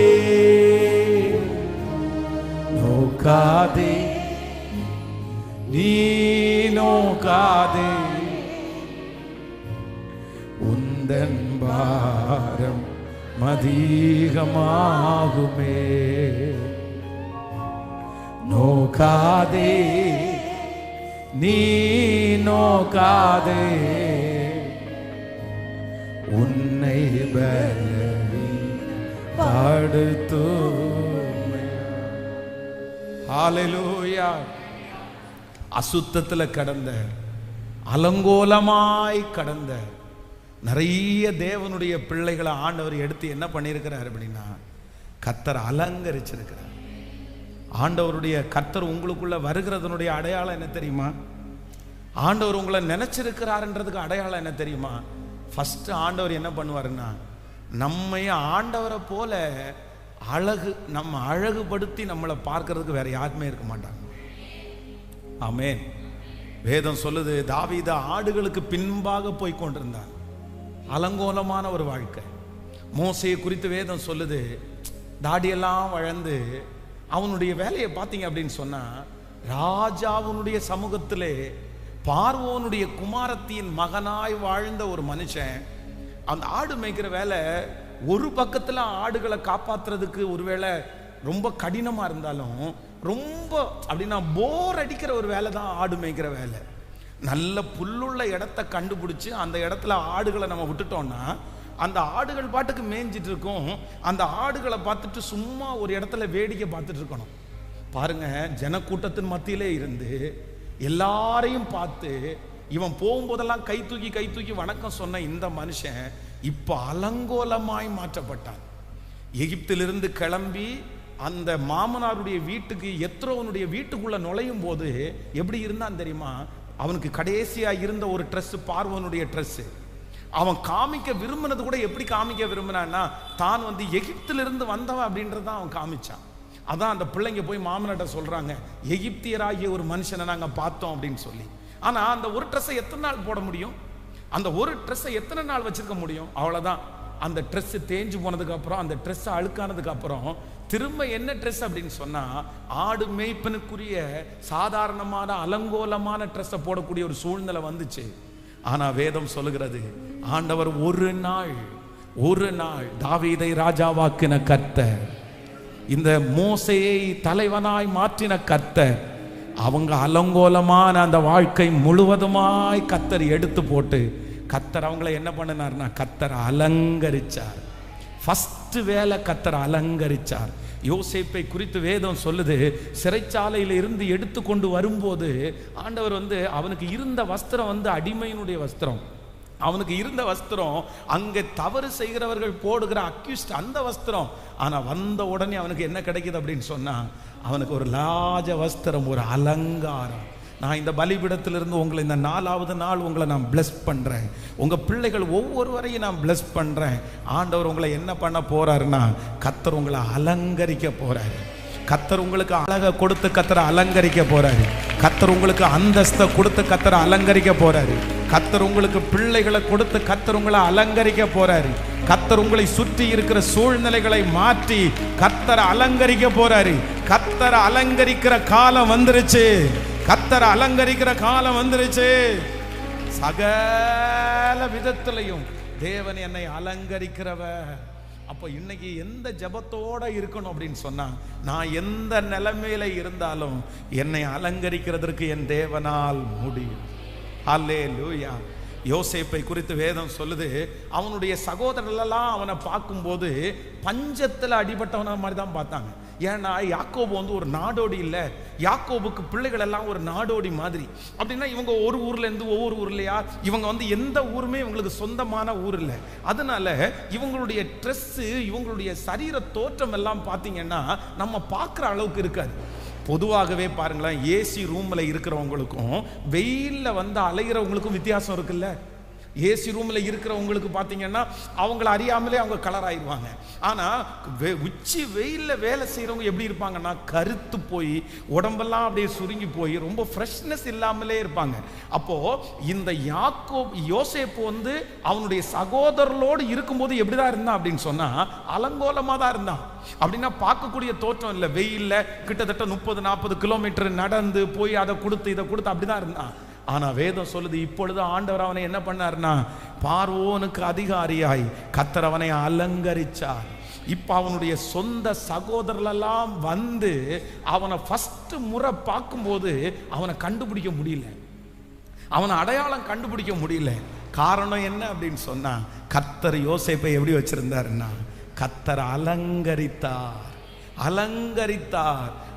நோக்காதே, நீ நோக்காதே, உந்தன் பாரம் அதிகமாகுமே. நோக்காதே, நீ நோக்காதே, உன்னை பலவீனப்படுத்துமே. ஹalleluya. அசுத்தத்தில் கடந்த, அலங்கோலமாய் கடந்த நிறைய தேவனுடைய பிள்ளைகளை ஆண்டவர் எடுத்து என்ன பண்ணியிருக்கிறார் அப்படின்னா, கர்த்தர் அலங்கரிச்சிருக்கிறார். ஆண்டவருடைய கர்த்தர் உங்களுக்குள்ள வருகிறதனுடைய அடையாளம் என்ன தெரியுமா? ஆண்டவர் உங்களை நினைச்சிருக்கிறார்ன்றதுக்கு அடையாளம் என்ன தெரியுமா? ஃபர்ஸ்ட் ஆண்டவர் என்ன பண்ணுவாருன்னா, நம்மை ஆண்டவரை போல நம்ம அழகுபடுத்தி நம்மளை பார்க்கறதுக்கு வேற யாருமே இருக்க மாட்டாங்க. ஆமென். வேதம் சொல்லுது, தாவீது ஆடுகளுக்கு பின்பாக போய் கொண்டிருந்தான். அலங்கோலமான ஒரு வாழ்க்கை. மோசையை குறித்து வேதம் சொல்லுது, தாடியெல்லாம் வளர்ந்து அவனுடைய வேலையை பார்த்தீங்க அப்படின்னு சொன்னா, ராஜாவுடைய சமூகத்திலே பார்வோனுடைய குமாரத்தியின் மகனாய் வாழ்ந்த ஒரு மனுஷன் அந்த ஆடு மேய்க்கிற வேலை ஒரு பக்கத்துல ஆடுகளை காப்பாத்துறதுக்கு ஒருவேளை ரொம்ப கடினமா இருந்தாலும் ரொம்ப அப்படின்னா போர் அடிக்கிற ஒரு வேலை தான் ஆடு மேய்க்கிற வேலை. நல்ல புல்லுள்ள இடத்த கண்டுபிடிச்சு அந்த இடத்துல ஆடுகளை நம்ம விட்டுட்டோம்னா அந்த ஆடுகள் பாட்டுக்கு மேய்ஞ்சிட்டு இருக்கும். அந்த ஆடுகளை பார்த்துட்டு சும்மா ஒரு இடத்துல வேடிக்கை பார்த்துட்டு இருக்கணும். பாருங்க, ஜனக்கூட்டத்தின் மத்தியிலே இருந்து எல்லாரையும் பார்த்து இவன் போகும்போதெல்லாம் கை தூக்கி வணக்கம் சொன்ன இந்த மனுஷன் இப்ப அலங்கோலமாய் மாற்றப்பட்டான். எகிப்திலிருந்து கிளம்பி அந்த மாமனாருடைய வீட்டுக்கு எத்ரோவனுடைய வீட்டுக்குள்ள நுழையும் போது எப்படி இருந்தான் தெரியுமா? அவனுக்கு கடைசியா இருந்த ஒரு ட்ரெஸ் பார்வோனுடைய ட்ரெஸ். அவன் காமிக்க விரும்பினது கூட எப்படி காமிக்க விரும்பினான்னா தான் வந்து எகிப்திலிருந்து வந்தவன் அப்படின்றதான் அவன் காமிச்சான். அதான் அந்த பிள்ளைங்க போய் மாமனாட்ட சொல்றாங்க, எகிப்தியராகிய ஒரு மனுஷனை நாங்க பார்த்தோம் அப்படின்னு சொல்லி. ஆனா அந்த ஒரு ட்ரெஸ்ஸை எத்தனை நாள் போட முடியும்? அந்த ஒரு ட்ரெஸ்ஸை எத்தனை நாள் வச்சிருக்க முடியும்? அவ்வளவுதான். அந்த ட்ரெஸ் தேஞ்சு போனதுக்கு அப்புறம், அந்த ட்ரெஸ் அழுக்கானதுக்கு அப்புறம் திரும்ப என்ன ட்ரெஸ் அப்படின்னு சொன்னா ஆடு மேய்ப்பனுக்குரிய சாதாரணமான அலங்கோலமான ட்ரெஸ்ஸை போடக்கூடிய ஒரு சூழ்நிலை வந்துச்சு. ஆனா வேதம் சொல்லுகிறது, ஆண்டவர் ஒரு நாள் தாவீதை ராஜாவாக்கின கர்த்தர், இந்த மோசேயை தலைவனாய் மாற்றின கர்த்தர், அவங்க அலங்கோலமான அந்த வாழ்க்கை முழுவதுமாய் கர்த்தர் எடுத்து போட்டு கர்த்தர் அவங்களை என்ன பண்ணினார்னா கர்த்தர் அலங்கரிச்சார். ஃபர்ஸ்ட் வேலை கர்த்தர் அலங்கரிச்சார். யோசேப்பை குறித்து வேதம் சொல்லுது, சிறைச்சாலையில இருந்து எடுத்து கொண்டு வரும்போது ஆண்டவர் வந்து அவனுக்கு இருந்த வஸ்திரம் வந்து அடிமையினுடைய வஸ்திரம். அவனுக்கு இருந்த வஸ்திரம் அங்கே தவறு செய்கிறவர்கள் போடுகிற அக்யூஸ்ட் அந்த வஸ்திரம். ஆனா வந்த உடனே அவனுக்கு என்ன கிடைக்குது அப்படின்னு சொன்னா அவனுக்கு ஒரு லாஜ வஸ்திரம், ஒரு அலங்காரம். நான் இந்த பலிபீடத்திலிருந்து உங்களை இந்த 4வது நாள் உங்களை நான் பிளஸ் பண்றேன். உங்க பிள்ளைகள் ஒவ்வொருவரையும் நான் பிளஸ் பண்றேன். ஆண்டவர் உங்களை என்ன பண்ண போறாருன்னா கர்த்தர் உங்களை அலங்கரிக்க போறாரு. கர்த்தர் உங்களுக்கு அழகை கொடுத்து கர்த்தரை அலங்கரிக்க போறாரு. கர்த்தர் உங்களுக்கு அந்தஸ்தை கொடுத்து கர்த்தரை அலங்கரிக்க போறாரு. கர்த்தர் உங்களுக்கு பிள்ளைகளை கொடுத்து கர்த்தர் உங்களை அலங்கரிக்க போறாரு. கர்த்தர் உங்களை சுற்றி இருக்கிற சூழ்நிலைகளை மாற்றி கர்த்தரை அலங்கரிக்க போறாரு. கர்த்தரை அலங்கரிக்கிற காலம் வந்துருச்சு. கர்த்தரை அலங்கரிக்கிற காலம் வந்துருச்சு. சகல விதத்திலையும் தேவன் என்னை அலங்கரிக்கிறவர். அப்போ இன்னைக்கு எந்த ஜபத்தோட இருக்கணும் அப்படின்னு சொன்னா, நான் எந்த நிலைமையில இருந்தாலும் என்னை அலங்கரிக்கிறதற்கு என் தேவனால் முடியும். ஹல்லேலூயா. யோசேப்பை குறித்து வேதம் சொல்லுது, அவனுடைய சகோதரர்களெல்லாம் அவனை பார்க்கும்போது பஞ்சத்தில் அடிபட்டவன மாதிரி தான் பார்த்தாங்க. ஏன்னா யாக்கோபு வந்து ஒரு நாடோடி இல்லை. யாக்கோபுக்கு பிள்ளைகள் எல்லாம் ஒரு நாடோடி மாதிரி. அப்படின்னா இவங்க ஒரு ஊர்ல இருந்து ஒவ்வொரு ஊர்லையா, இவங்க வந்து எந்த ஊருமே இவங்களுக்கு சொந்தமான ஊர் இல்லை. அதனால இவங்களுடைய ட்ரெஸ்ஸு, இவங்களுடைய சரீர தோற்றம் எல்லாம் பார்த்தீங்கன்னா நம்ம பார்க்குற அளவுக்கு இருக்காது. பொதுவாகவே பாருங்களேன், ஏசி ரூம்ல இருக்கிறவங்களுக்கும் வெயில்ல வந்து அலைகிறவங்களுக்கும் வித்தியாசம் இருக்குல்ல. ஏசி ரூம்ல இருக்கிறவங்களுக்கு பார்த்தீங்கன்னா அவங்கள அறியாமலே அவங்க கலர் ஆயிடுவாங்க. ஆனா உச்சி வெயில்ல வேலை செய்யறவங்க எப்படி இருப்பாங்கன்னா கருத்து போய் உடம்பெல்லாம் அப்படியே சுருங்கி போய் ரொம்ப ஃப்ரெஷ்னஸ் இல்லாமலே இருப்பாங்க. அப்போ இந்த யோசேப்பு வந்து அவனுடைய சகோதரர்களோடு இருக்கும்போது எப்படிதான் இருந்தான் அப்படின்னு சொன்னா அலங்கோலமா தான் இருந்தான். அப்படின்னா பார்க்கக்கூடிய தோற்றம் இல்லை. வெயில்ல கிட்டத்தட்ட 30-40 கிலோமீட்டர் நடந்து போய் அதை கொடுத்து இதை கொடுத்து அப்படிதான் இருந்தான். ஆனா வேதம் சொல்லுது, இப்பொழுது ஆண்டவர் அவனை என்ன பண்ணார்னா பார்வோனுக்கு அதிகாரியாய் கர்த்தர் அவனை அலங்கரிச்சார். இப்ப அவனுடைய சொந்த சகோதரர்களெல்லாம் வந்து அவனை ஃபர்ஸ்ட் முறை பார்க்கும்போது அவனை கண்டுபிடிக்க முடியல, அவனை அடையாளம் கண்டுபிடிக்க முடியல. காரணம் என்ன அப்படின்னு சொன்னா, கர்த்தர் யோசேப்பை எப்படி வச்சிருந்தாருன்னா கர்த்தர் அலங்கரித்தார்.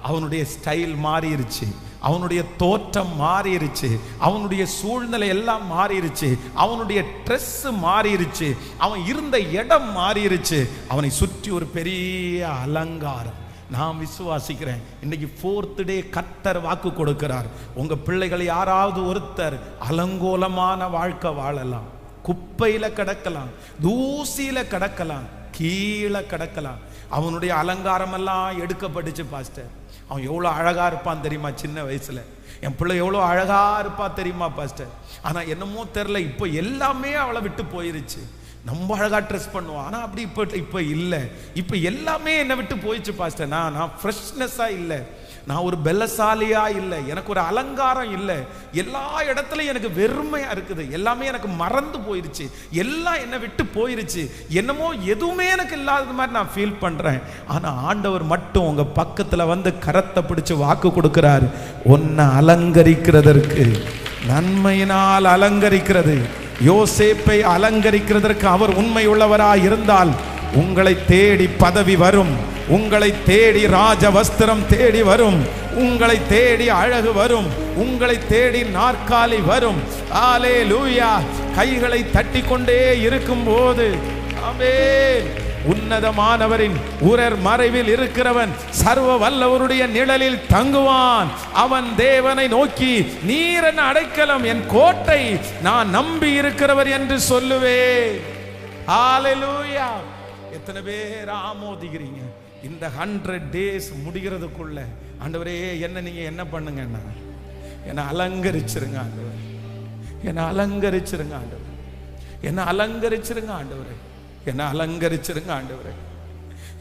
அவனுடைய ஸ்டைல் மாறிடுச்சு, அவனுடைய தோற்றம் மாறிடுச்சு, அவனுடைய சூழ்நிலை எல்லாம் மாறிடுச்சு, அவனுடைய ட்ரெஸ் மாறிடுச்சு, அவன் இருந்த இடம் மாறிடுச்சு, அவனை சுற்றி ஒரு பெரிய அலங்காரம். நான் விசுவாசிக்கிறேன், இன்னைக்கு 4th டே கர்த்தர் வாக்கு கொடுக்கிறார். உங்க பிள்ளைகள் யாராவது ஒருத்தர் அலங்கோலமான வாழ்க்கை வாழலாம். குப்பையில கிடக்கலாம், தூசியில கிடக்கலாம், கீழே கிடக்கலாம். அவனுடைய அலங்காரம் எல்லாம் எடுக்கப்பட்டுச்சு பாஸ்டர். அவன் எவ்வளோ அழகா இருப்பான் தெரியுமா? சின்ன வயசுல என் பிள்ளை எவ்வளோ அழகா இருப்பா தெரியுமா பாஸ்டர்? ஆனா என்னமோ தெரியல, இப்போ எல்லாமே அவளை விட்டு போயிருச்சு. நம்ம அழகா ட்ரெஸ் பண்ணுவோம், ஆனா அப்படி இப்போ இல்லை. இப்போ எல்லாமே என்னை விட்டு போயிடுச்சு பாஸ்டர். நான் ஃப்ரெஷ்னஸா இல்லை. நான் ஒரு பலசாலியா இல்லை, எனக்கு ஒரு அலங்காரம் இல்லை, எல்லா இடத்துலையும் எனக்கு வெறுமையா இருக்குது, எல்லாமே எனக்கு மறந்து போயிருச்சு, எல்லாம் என்னை விட்டு போயிருச்சு, என்னமோ எதுவுமே எனக்கு இல்லாத மாதிரி நான் ஃபீல் பண்றேன். ஆனா ஆண்டவர் மட்டும் உங்க பக்கத்துல வந்து கரத்தை பிடிச்சு வாக்கு கொடுக்கிறார், உன்னை அலங்கரிக்கிறதற்கு, நன்மையினால் அலங்கரிக்கிறது. யோசேப்பை அலங்கரிக்கிறதற்கு அவர் உண்மை உள்ளவராய் இருந்தால் உங்களை தேடி பதவி வரும், உங்களை தேடி ராஜ வஸ்திரம் தேடி வரும், உங்களை தேடி அழகு வரும், உங்களை தேடி நாற்காலி வரும். அல்லேலூயா. கைகளை தட்டி கொண்டே இருக்கும் போது ஆமென். உன்னதமானவரின் உரர் மறைவில் இருக்கிறவன் சர்வ வல்லவருடைய நிழலில் தங்குவான். அவன் தேவனை நோக்கி, நீர் என் அடைக்கலம், என் கோட்டை, நான் நம்பி இருக்கிறவர் என்று சொல்லுவே. ஹல்லேலூயா. எத்தனை பேர் ஆமோதிக்கிறீங்க இந்த 100 days முடிகிறதுக்குள்ள? ஆண்டவரே என்ன நீங்க என்ன பண்ணுங்க, என்ன அலங்கரிச்சிருங்க ஆண்டவர், என்ன அலங்கரிச்சிருங்க ஆண்டவர், என்ன அலங்கரிச்சிருங்க ஆண்டவரே, என்ன அலங்கரிச்சிருங்க ஆண்டவரே,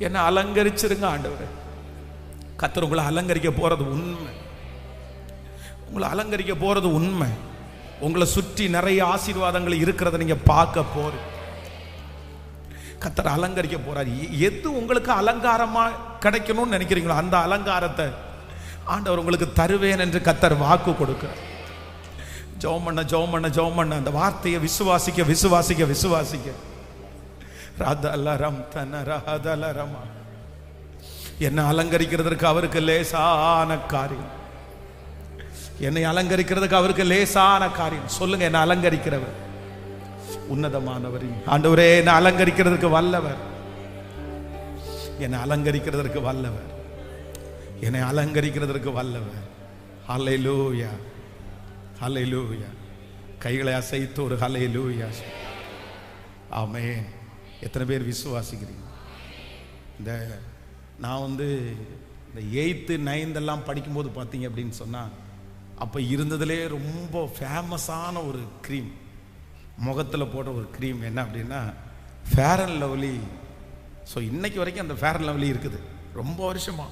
என்ன அலங்கரிச்சிருங்க ஆண்டவரே. கர்த்தர் உங்களை அலங்கரிக்க போறது உண்மை, உங்களை அலங்கரிக்க போறது உண்மை. உங்களை சுற்றி நிறைய ஆசீர்வாதங்கள் இருக்கிறத நீங்க பார்க்க போறீங்க. கர்த்தர் அலங்கரிக்க போறாரு. எது உங்களுக்கு அலங்காரமா கிடைக்கணும்னு நினைக்கிறீங்களோ அந்த அலங்காரத்தை ஆண்டவர் உங்களுக்கு தருவேன் என்று கர்த்தர் வாக்கு கொடுக்கிறார். ஜெபம் பண்ண ஜெபம் பண்ண ஜெபம் பண்ண அந்த வார்த்தையை விசுவாசிக்க விசுவாசிக்க விசுவாசிக்க. ரதலரம் தனரதலரமா. என்னை அலங்கரிக்கிறதுக்கு அவருக்கு லேசான காரியம், என்னை அலங்கரிக்கிறதுக்கு அவருக்கு லேசான காரியம். சொல்லுங்க, என்னை அலங்கரிக்கிறவர் உன்னதமானவரின் ஆண்டவரே, என்னை அலங்கரிக்கிறதுக்கு வல்லவர், என்னை அலங்கரிக்கிறதற்கு வல்லவர், என்னை அலங்கரிக்கிறதற்கு வல்லவர். ஹல்லேலூயா, ஹல்லேலூயா. கைகளை அசைத்து ஒரு ஹல்லேலூயா. ஆமென். எத்தனை பேர் விசுவாசிக்கிறீங்க? நான் இந்த 8th 9th படிக்கும்போது பார்த்தீங்க அப்படின்னு சொன்னால், அப்போ இருந்ததுலே ரொம்ப ஃபேமஸான ஒரு க்ரீம், முகத்தில் போடுற ஒரு க்ரீம் என்ன அப்படின்னா ஃபேர் அண்ட் லவ்லி. ஸோ இன்னைக்கு வரைக்கும் அந்த ஃபேர் அண்ட் லவ்லி இருக்குது, ரொம்ப வருஷமாக.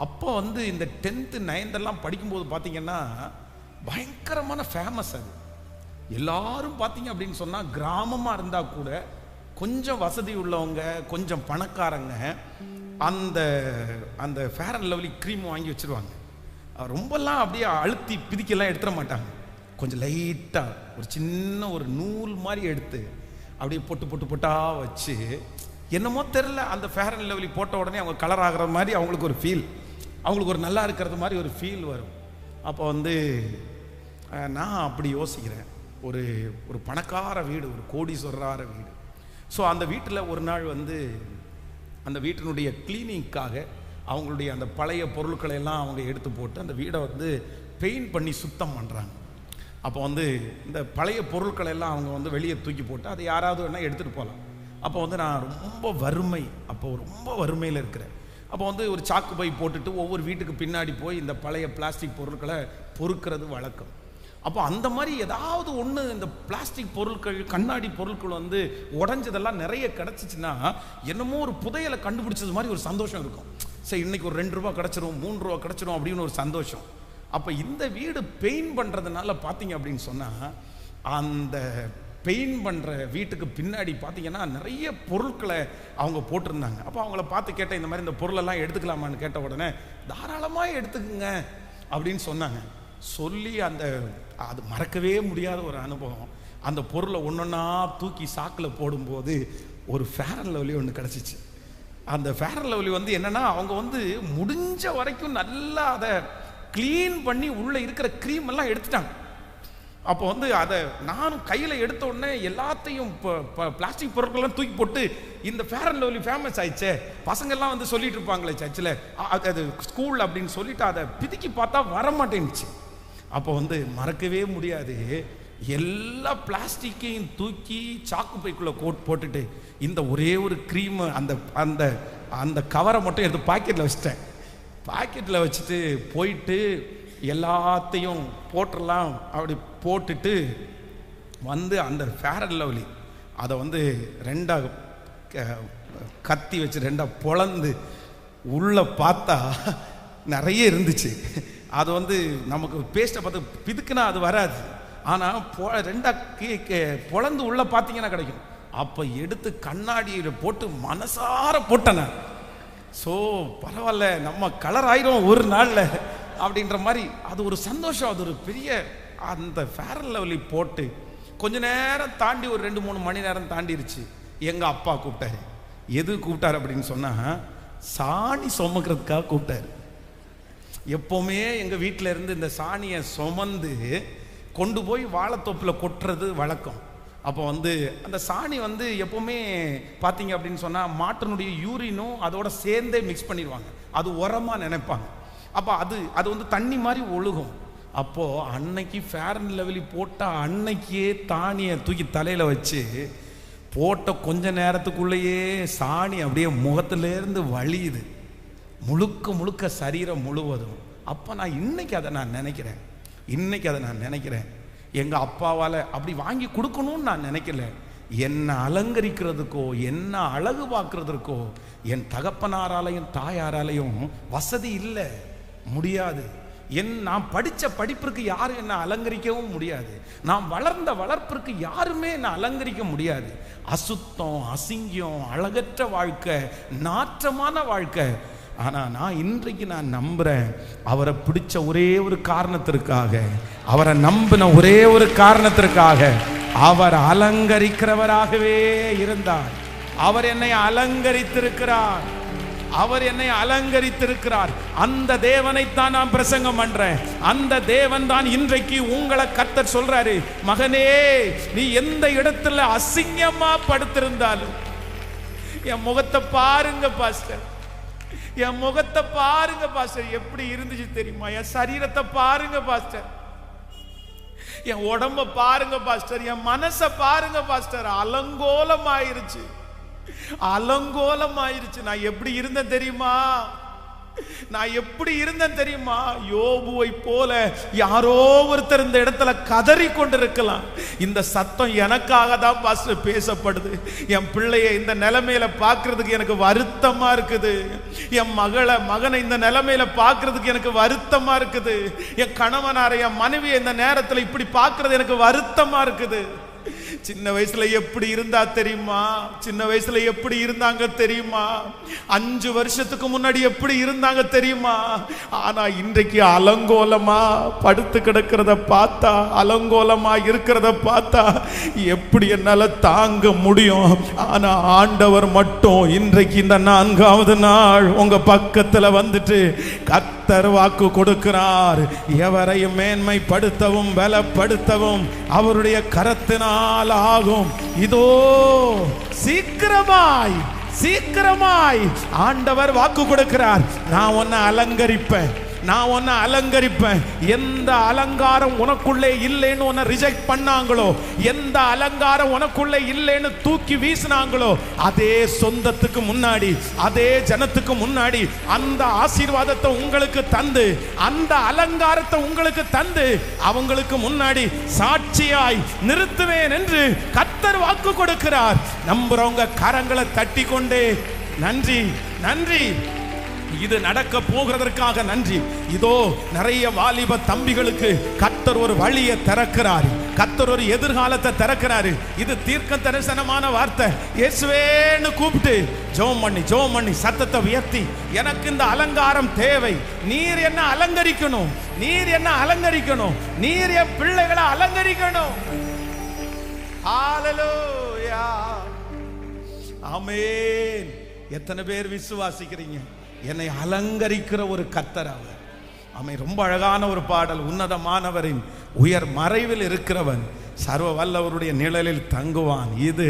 அப்போ இந்த 10th 9th படிக்கும்போது பார்த்தீங்கன்னா பயங்கரமான ஃபேமஸ் அது. எல்லாரும் பார்த்தீங்க அப்படின்னு சொன்னால் கிராமமாக இருந்தால் கூட கொஞ்சம் வசதி உள்ளவங்க, கொஞ்சம் பணக்காரங்க அந்த அந்த ஃபேர் அண்ட் லவ்லி க்ரீம் வாங்கி வச்சுருவாங்க. ரொம்பலாம் அப்படியே அழுத்தி பிதிக்கெல்லாம் எடுத்துட மாட்டாங்க, கொஞ்சம் லைட்டாக ஒரு சின்ன ஒரு நூல் மாதிரி எடுத்து அப்படியே பொட்டு பொட்டு பொட்டாக வச்சு, என்னமோ தெரில, அந்த ஃபேர் அண்ட் லவ்லி போட்ட உடனே அவங்க கலர் ஆகிற மாதிரி அவங்களுக்கு ஒரு ஃபீல், அவங்களுக்கு ஒரு நல்லா இருக்கிறது மாதிரி ஒரு ஃபீல் வரும். அப்போ நான் அப்படி யோசிக்கிறேன், ஒரு ஒரு பணக்கார வீடு, ஒரு கோடீஸ்வரரான வீடு. ஸோ அந்த வீட்டில் ஒரு நாள் அந்த வீட்டினுடைய கிளீனிங்காக அவங்களுடைய அந்த பழைய பொருட்களை எல்லாம் அவங்க எடுத்து போட்டு அந்த வீடை பெயிண்ட் பண்ணி சுத்தம் பண்ணுறாங்க. அப்போ இந்த பழைய பொருட்களை எல்லாம் அவங்க வெளியே தூக்கி போட்டு அதை யாராவது வேணால் எடுத்துகிட்டு போகலாம். அப்போ நான் ரொம்ப வறுமை, அப்போ ரொம்ப வறுமையில் இருக்கிறேன். அப்போ ஒரு சாக்கு பை போட்டுட்டு ஒவ்வொரு வீட்டுக்கு பின்னாடி போய் இந்த பழைய பிளாஸ்டிக் பொருட்களை பொறுக்கிறது வழக்கம். அப்போ அந்த மாதிரி ஏதாவது ஒன்று இந்த பிளாஸ்டிக் பொருட்கள், கண்ணாடி பொருட்கள் உடஞ்சதெல்லாம் நிறைய கிடச்சிச்சின்னா என்னமோ ஒரு புதையலை கண்டுபிடிச்சது மாதிரி ஒரு சந்தோஷம் இருக்கும். சரி, இன்னைக்கு ஒரு 2 ரூபா கிடச்சிரும், 3 ரூபா கிடச்சிரும் அப்படின்னு ஒரு சந்தோஷம். அப்போ இந்த வீடு பெயிண்ட் பண்ணுறதுனால பார்த்தீங்க அப்படின்னு சொன்னால், அந்த பெயிண்ட் பண்ணுற வீட்டுக்கு பின்னாடி பார்த்தீங்கன்னா நிறைய பொருட்களை அவங்க போட்டிருந்தாங்க. அப்போ அவங்கள பார்த்து கேட்டேன், இந்த மாதிரி இந்த பொருளெல்லாம் எடுத்துக்கலாமான்னு கேட்ட உடனே தாராளமாக எடுத்துக்குங்க அப்படின்னு சொன்னாங்க. சொல்லி அது மறக்கவே முடியாத ஒரு அனுபவம். அந்த பொருளை ஒன்றொன்னா தூக்கி சாக்கில் போடும்போது ஒரு ஃபேர் அண்ட் லவ்லி ஒன்று கிடச்சிச்சு. அந்த ஃபேர் அண்ட் லவ்லி என்னென்னா அவங்க முடிஞ்ச வரைக்கும் நல்லா அதை க்ளீன் பண்ணி உள்ளே இருக்கிற க்ரீம் எல்லாம் எடுத்துட்டாங்க. அப்போ அதை நானும் கையில் எடுத்த உடனே எல்லாத்தையும் பிளாஸ்டிக் பொருட்கள்லாம் தூக்கி போட்டு, இந்த ஃபேர் அண்ட் லவ்லி ஃபேமஸ் ஆயிடுச்சே, பசங்கள்லாம் சொல்லிட்டு இருப்பாங்களே சர்ச்சில், அது ஸ்கூல் அப்படின்னு சொல்லிட்டு அதை பிதுக்கி பார்த்தா வரமாட்டேன்னுச்சு. அப்போ மறக்கவே முடியாது, எல்லா பிளாஸ்டிக்கையும் தூக்கி சாக்கு பைக்குள்ளே போட்டுட்டு இந்த ஒரே ஒரு க்ரீம் அந்த அந்த அந்த கவரை மட்டும் எடுத்து பாக்கெட்டில் வச்சுட்டேன். பாக்கெட்டில் வச்சுட்டு போயிட்டு எல்லாத்தையும் போட்டுடலாம் அப்படி போட்டுட்டு அந்த ஃபேர் அண்ட் லவ்லி அதை ரெண்டாக கத்தி வச்சு ரெண்டாக பொளந்து உள்ளே பார்த்தா நிறைய இருந்துச்சு. அது வந்து நமக்கு பேஸ்ட்டை பார்த்து பிதுக்குனா அது வராது. ஆனால் ரெண்டா பொழந்து உள்ள பார்த்தீங்கன்னா கிடைக்கும். அப்போ எடுத்து கண்ணாடியில் போட்டு மனசார போட்டேன். ஸோ பரவாயில்ல, நம்ம கலர் ஆயிரும் ஒரு நாளில் அப்படின்ற மாதிரி அது ஒரு சந்தோஷம். அது ஒரு பெரிய அந்த ஃபேர் அண்ட் லவ்லி போட்டு கொஞ்ச நேரம் தாண்டி ஒரு 2-3 மணி நேரம் தாண்டிருச்சு. எங்கள் அப்பா கூப்பிட்டாரு. எது கூப்பிட்டாரு அப்படின்னு சொன்னால், சாணி சுமக்கிறதுக்காக கூப்பிட்டாரு. எப்போவுமே எங்கள் வீட்டில் இருந்து இந்த சாணியை சுமந்து கொண்டு போய் வாழைத்தோப்பில் கொட்டுறது வழக்கம். அப்போ வந்து அந்த சாணி வந்து எப்போவுமே பார்த்தீங்க அப்படின்னு சொன்னால் மாட்டினுடைய யூரினும் அதோட சேர்ந்தே மிக்ஸ் பண்ணிடுவாங்க. அது உரமாக நினைப்பாங்க. அப்போ அது வந்து தண்ணி மாதிரி ஒழுகும். அப்போது அன்னைக்கு ஃபேர் அண்ட் லவ்லி போட்டால் அன்னைக்கே தானியை தூக்கி தலையில் வச்சு போட்ட கொஞ்ச நேரத்துக்குள்ளேயே சாணி அப்படியே முகத்திலேருந்து வழியுது, முழுக்க முழுக்க சரீரம் முழுவதும். அப்போ நான் இன்னைக்கு அதை நான் நினைக்கிறேன். எங்கள் அப்பாவால் அப்படி வாங்கி கொடுக்கணும்னு நான் நினைக்கல. என்னை அலங்கரிக்கிறதுக்கோ என்ன அழகு பார்க்கறதுக்கோ என் தகப்பனாராலையும் தாயாராலையும் வசதி இல்லை, முடியாது. நான் படித்த படிப்பிற்கு யாரும் என்னை அலங்கரிக்கவும் முடியாது. நான் வளர்ந்த வளர்ப்பிற்கு யாருமே என்னை அலங்கரிக்க முடியாது. அசுத்தம், அசிங்கம், அழகற்ற வாழ்க்கை, நாற்றமான வாழ்க்கை. ஆனால் நான் இன்றைக்கு நம்புகிறேன், அவரை பிடிச்ச ஒரே ஒரு காரணத்திற்காக, அவரை நம்பின ஒரே ஒரு காரணத்திற்காக அவர் அலங்கரிக்கிறவராகவே இருந்தார். அவர் என்னை அலங்கரித்திருக்கிறார். அந்த தேவனைத்தான் நான் பிரசங்கம் பண்றேன். அந்த தேவன் தான் இன்றைக்கு உங்களை கர்த்தர் சொல்றாரு, மகனே, நீ எந்த இடத்துல அசிங்கமா படுத்திருந்தாலும் என் முகத்தை பாருங்க பாஸ்டர், என் முகத்தை பாருங்க பாஸ்டர், எப்படி இருந்துச்சு தெரியுமா? என் சரீரத்தை பாருங்க பாஸ்டர், என் உடம்ப பாருங்க பாஸ்டர், என் மனசை பாருங்க பாஸ்டர். அலங்கோலமாயிருச்சு. நான் எப்படி இருந்தேன் தெரியுமா? யோபுவை போல யாரோ ஒருத்தர் இந்த இடத்துல கதறி கொண்டிருக்கலாம். இந்த சத்தம் எனக்காக தான் பாஸ்டர் பேசப்படுது. என் பிள்ளைய இந்த நிலைமையில பார்க்கறதுக்கு எனக்கு வருத்தமா இருக்குது. என் மகனை இந்த நிலைமையில பார்க்கறதுக்கு எனக்கு வருத்தமா இருக்குது. என் கணவனாரை, என் மனைவியை இந்த நேரத்தில் இப்படி பார்க்கறது எனக்கு வருத்தமா இருக்குது. சின்ன வயசுல எப்படி இருந்தாங்க தெரியுமா? 5 வருஷத்துக்கு முன்னாடி எப்படி இருந்தாங்க தெரியுமா? ஆனா இன்றைக்கு அலங்கோலமா படுத்து கிடக்கிறத பார்த்தா, அலங்கோலமா இருக்கிறத பார்த்தா எப்படி என்னால தாங்க முடியும்? ஆனா ஆண்டவர் மட்டும் இன்றைக்கு இந்த 4வது நாள் உங்க பக்கத்துல வந்துட்டு கர்த்தர் வாக்கு கொடுக்கிறார். எவரையும் மேன்மைப்படுத்தவும் பலப்படுத்தவும் அவருடைய கரத்தினால் ஆகும். இதோ சீக்கிரமாய் ஆண்டவர் வாக்கு கொடுக்கிறார். நான் உன்னை அலங்கரிப்பேன். எந்த அலங்காரம் உனக்குள்ளே இல்லைன்னு உன்னை ரிஜெக்ட் பண்ணாங்களோ, எந்த அலங்காரம் உனக்குள்ளே இல்லைன்னு தூக்கி வீசினாங்களோ, அதே சொந்தத்துக்கு முன்னாடி, அதே ஜனத்துக்கு முன்னாடி அந்த ஆசீர்வாதத்தை உங்களுக்கு தந்து, அந்த அலங்காரத்தை உங்களுக்கு தந்து அவங்களுக்கு முன்னாடி சாட்சியாய் நிறுத்துவேன் என்று கர்த்தர் வாக்கு கொடுக்கிறார். நம்புறவங்க கரங்களை தட்டி கொண்டே நன்றி, இது நடக்க போகிறதற்காக நன்றி. இதோ நிறைய வாலிப தம்பிகளுக்கு கர்த்தர் ஒரு வழியை திறக்கிறார். கர்த்தர் ஒரு எதிர்காலத்தை திறக்கிறாரு. இது தீர்க்க தரிசனமான வார்த்தை. இயேசுவேன்னு கூப்பிட்டு ஜெபம் பண்ணி சத்தத்தை உயர்த்தி, எனக்கு இந்த அலங்காரம் தேவை. நீர் என்ன அலங்கரிக்கணும், நீர் என் பிள்ளைகளை அலங்கரிக்கணும். ஹல்லேலூயா, ஆமென். எத்தனை பேர் விசுவாசிக்கிறீங்க? என்னை அலங்கரிக்கிற ஒரு கர்த்தர் அவர். ஆமென். ரொம்ப அழகான ஒரு பாடல். உன்னதமானவரின் உயர் மறைவில் இருக்கிறவன் சர்வ வல்லவருடைய நிழலில் தங்குவான். இது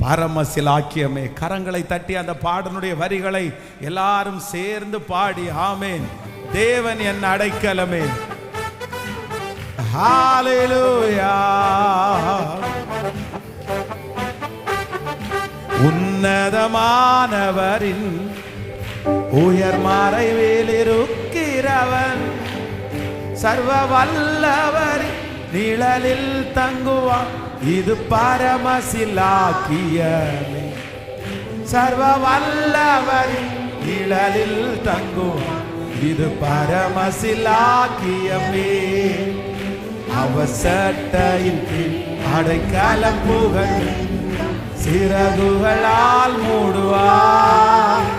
பரமசிலாக்கியமே. கரங்களை தட்டி அந்த பாடலுடைய வரிகளை எல்லாரும் சேர்ந்து பாடி ஆமென். தேவன் என் அடைக்கலமே. ஹல்லேலூயா. உன்னதமானவரின் உயர் மறைவில் இருக்கிறவன் சர்வ வல்லவரின் நிழலில் தங்குவான். இது பரமசிலாக்கியமே. சர்வ வல்லவரின் நிழலில் தங்குவான். இது பரமசிலாக்கியமே. அவர் சட்டையின் கீழ் அடைக்கலம் புகழ் சிறகுகளால் மூடுவார்.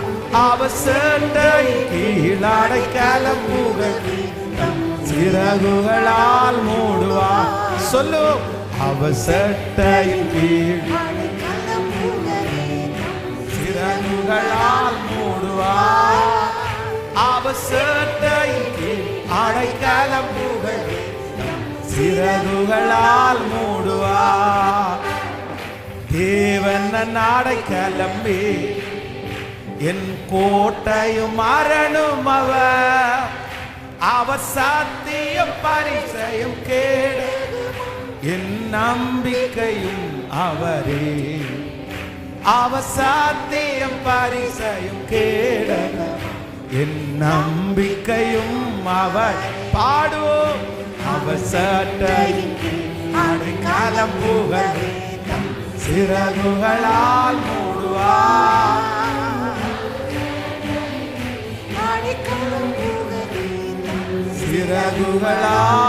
அவர் சட்டையின் கீழ் அடைக்கலம் புகழ் சிறகுகளால் மூடுவார். சொல்லு, அவர் சட்டையின் கீழ் சிறகுகளால் மூடுவார். அவர் சட்டையின் கீழ் அடைக்கலம் புகழ் சிறகுகளால் மூடுவார். தேவன் அடைக்கலமே, என் கோட்டையும் அரணும் அவர். அவர் சத்தியம் பரிசையும் கேடு, என் நம்பிக்கையும் அவரே. அவர் சத்தியம் பரிசையும் கேடு, என் நம்பிக்கையும் அவர். பாடுவோம், அவர் சட்டையின் அடைக்கலம் புகழ் சிறகுகளால் மூடுவார். சிறகுகளால்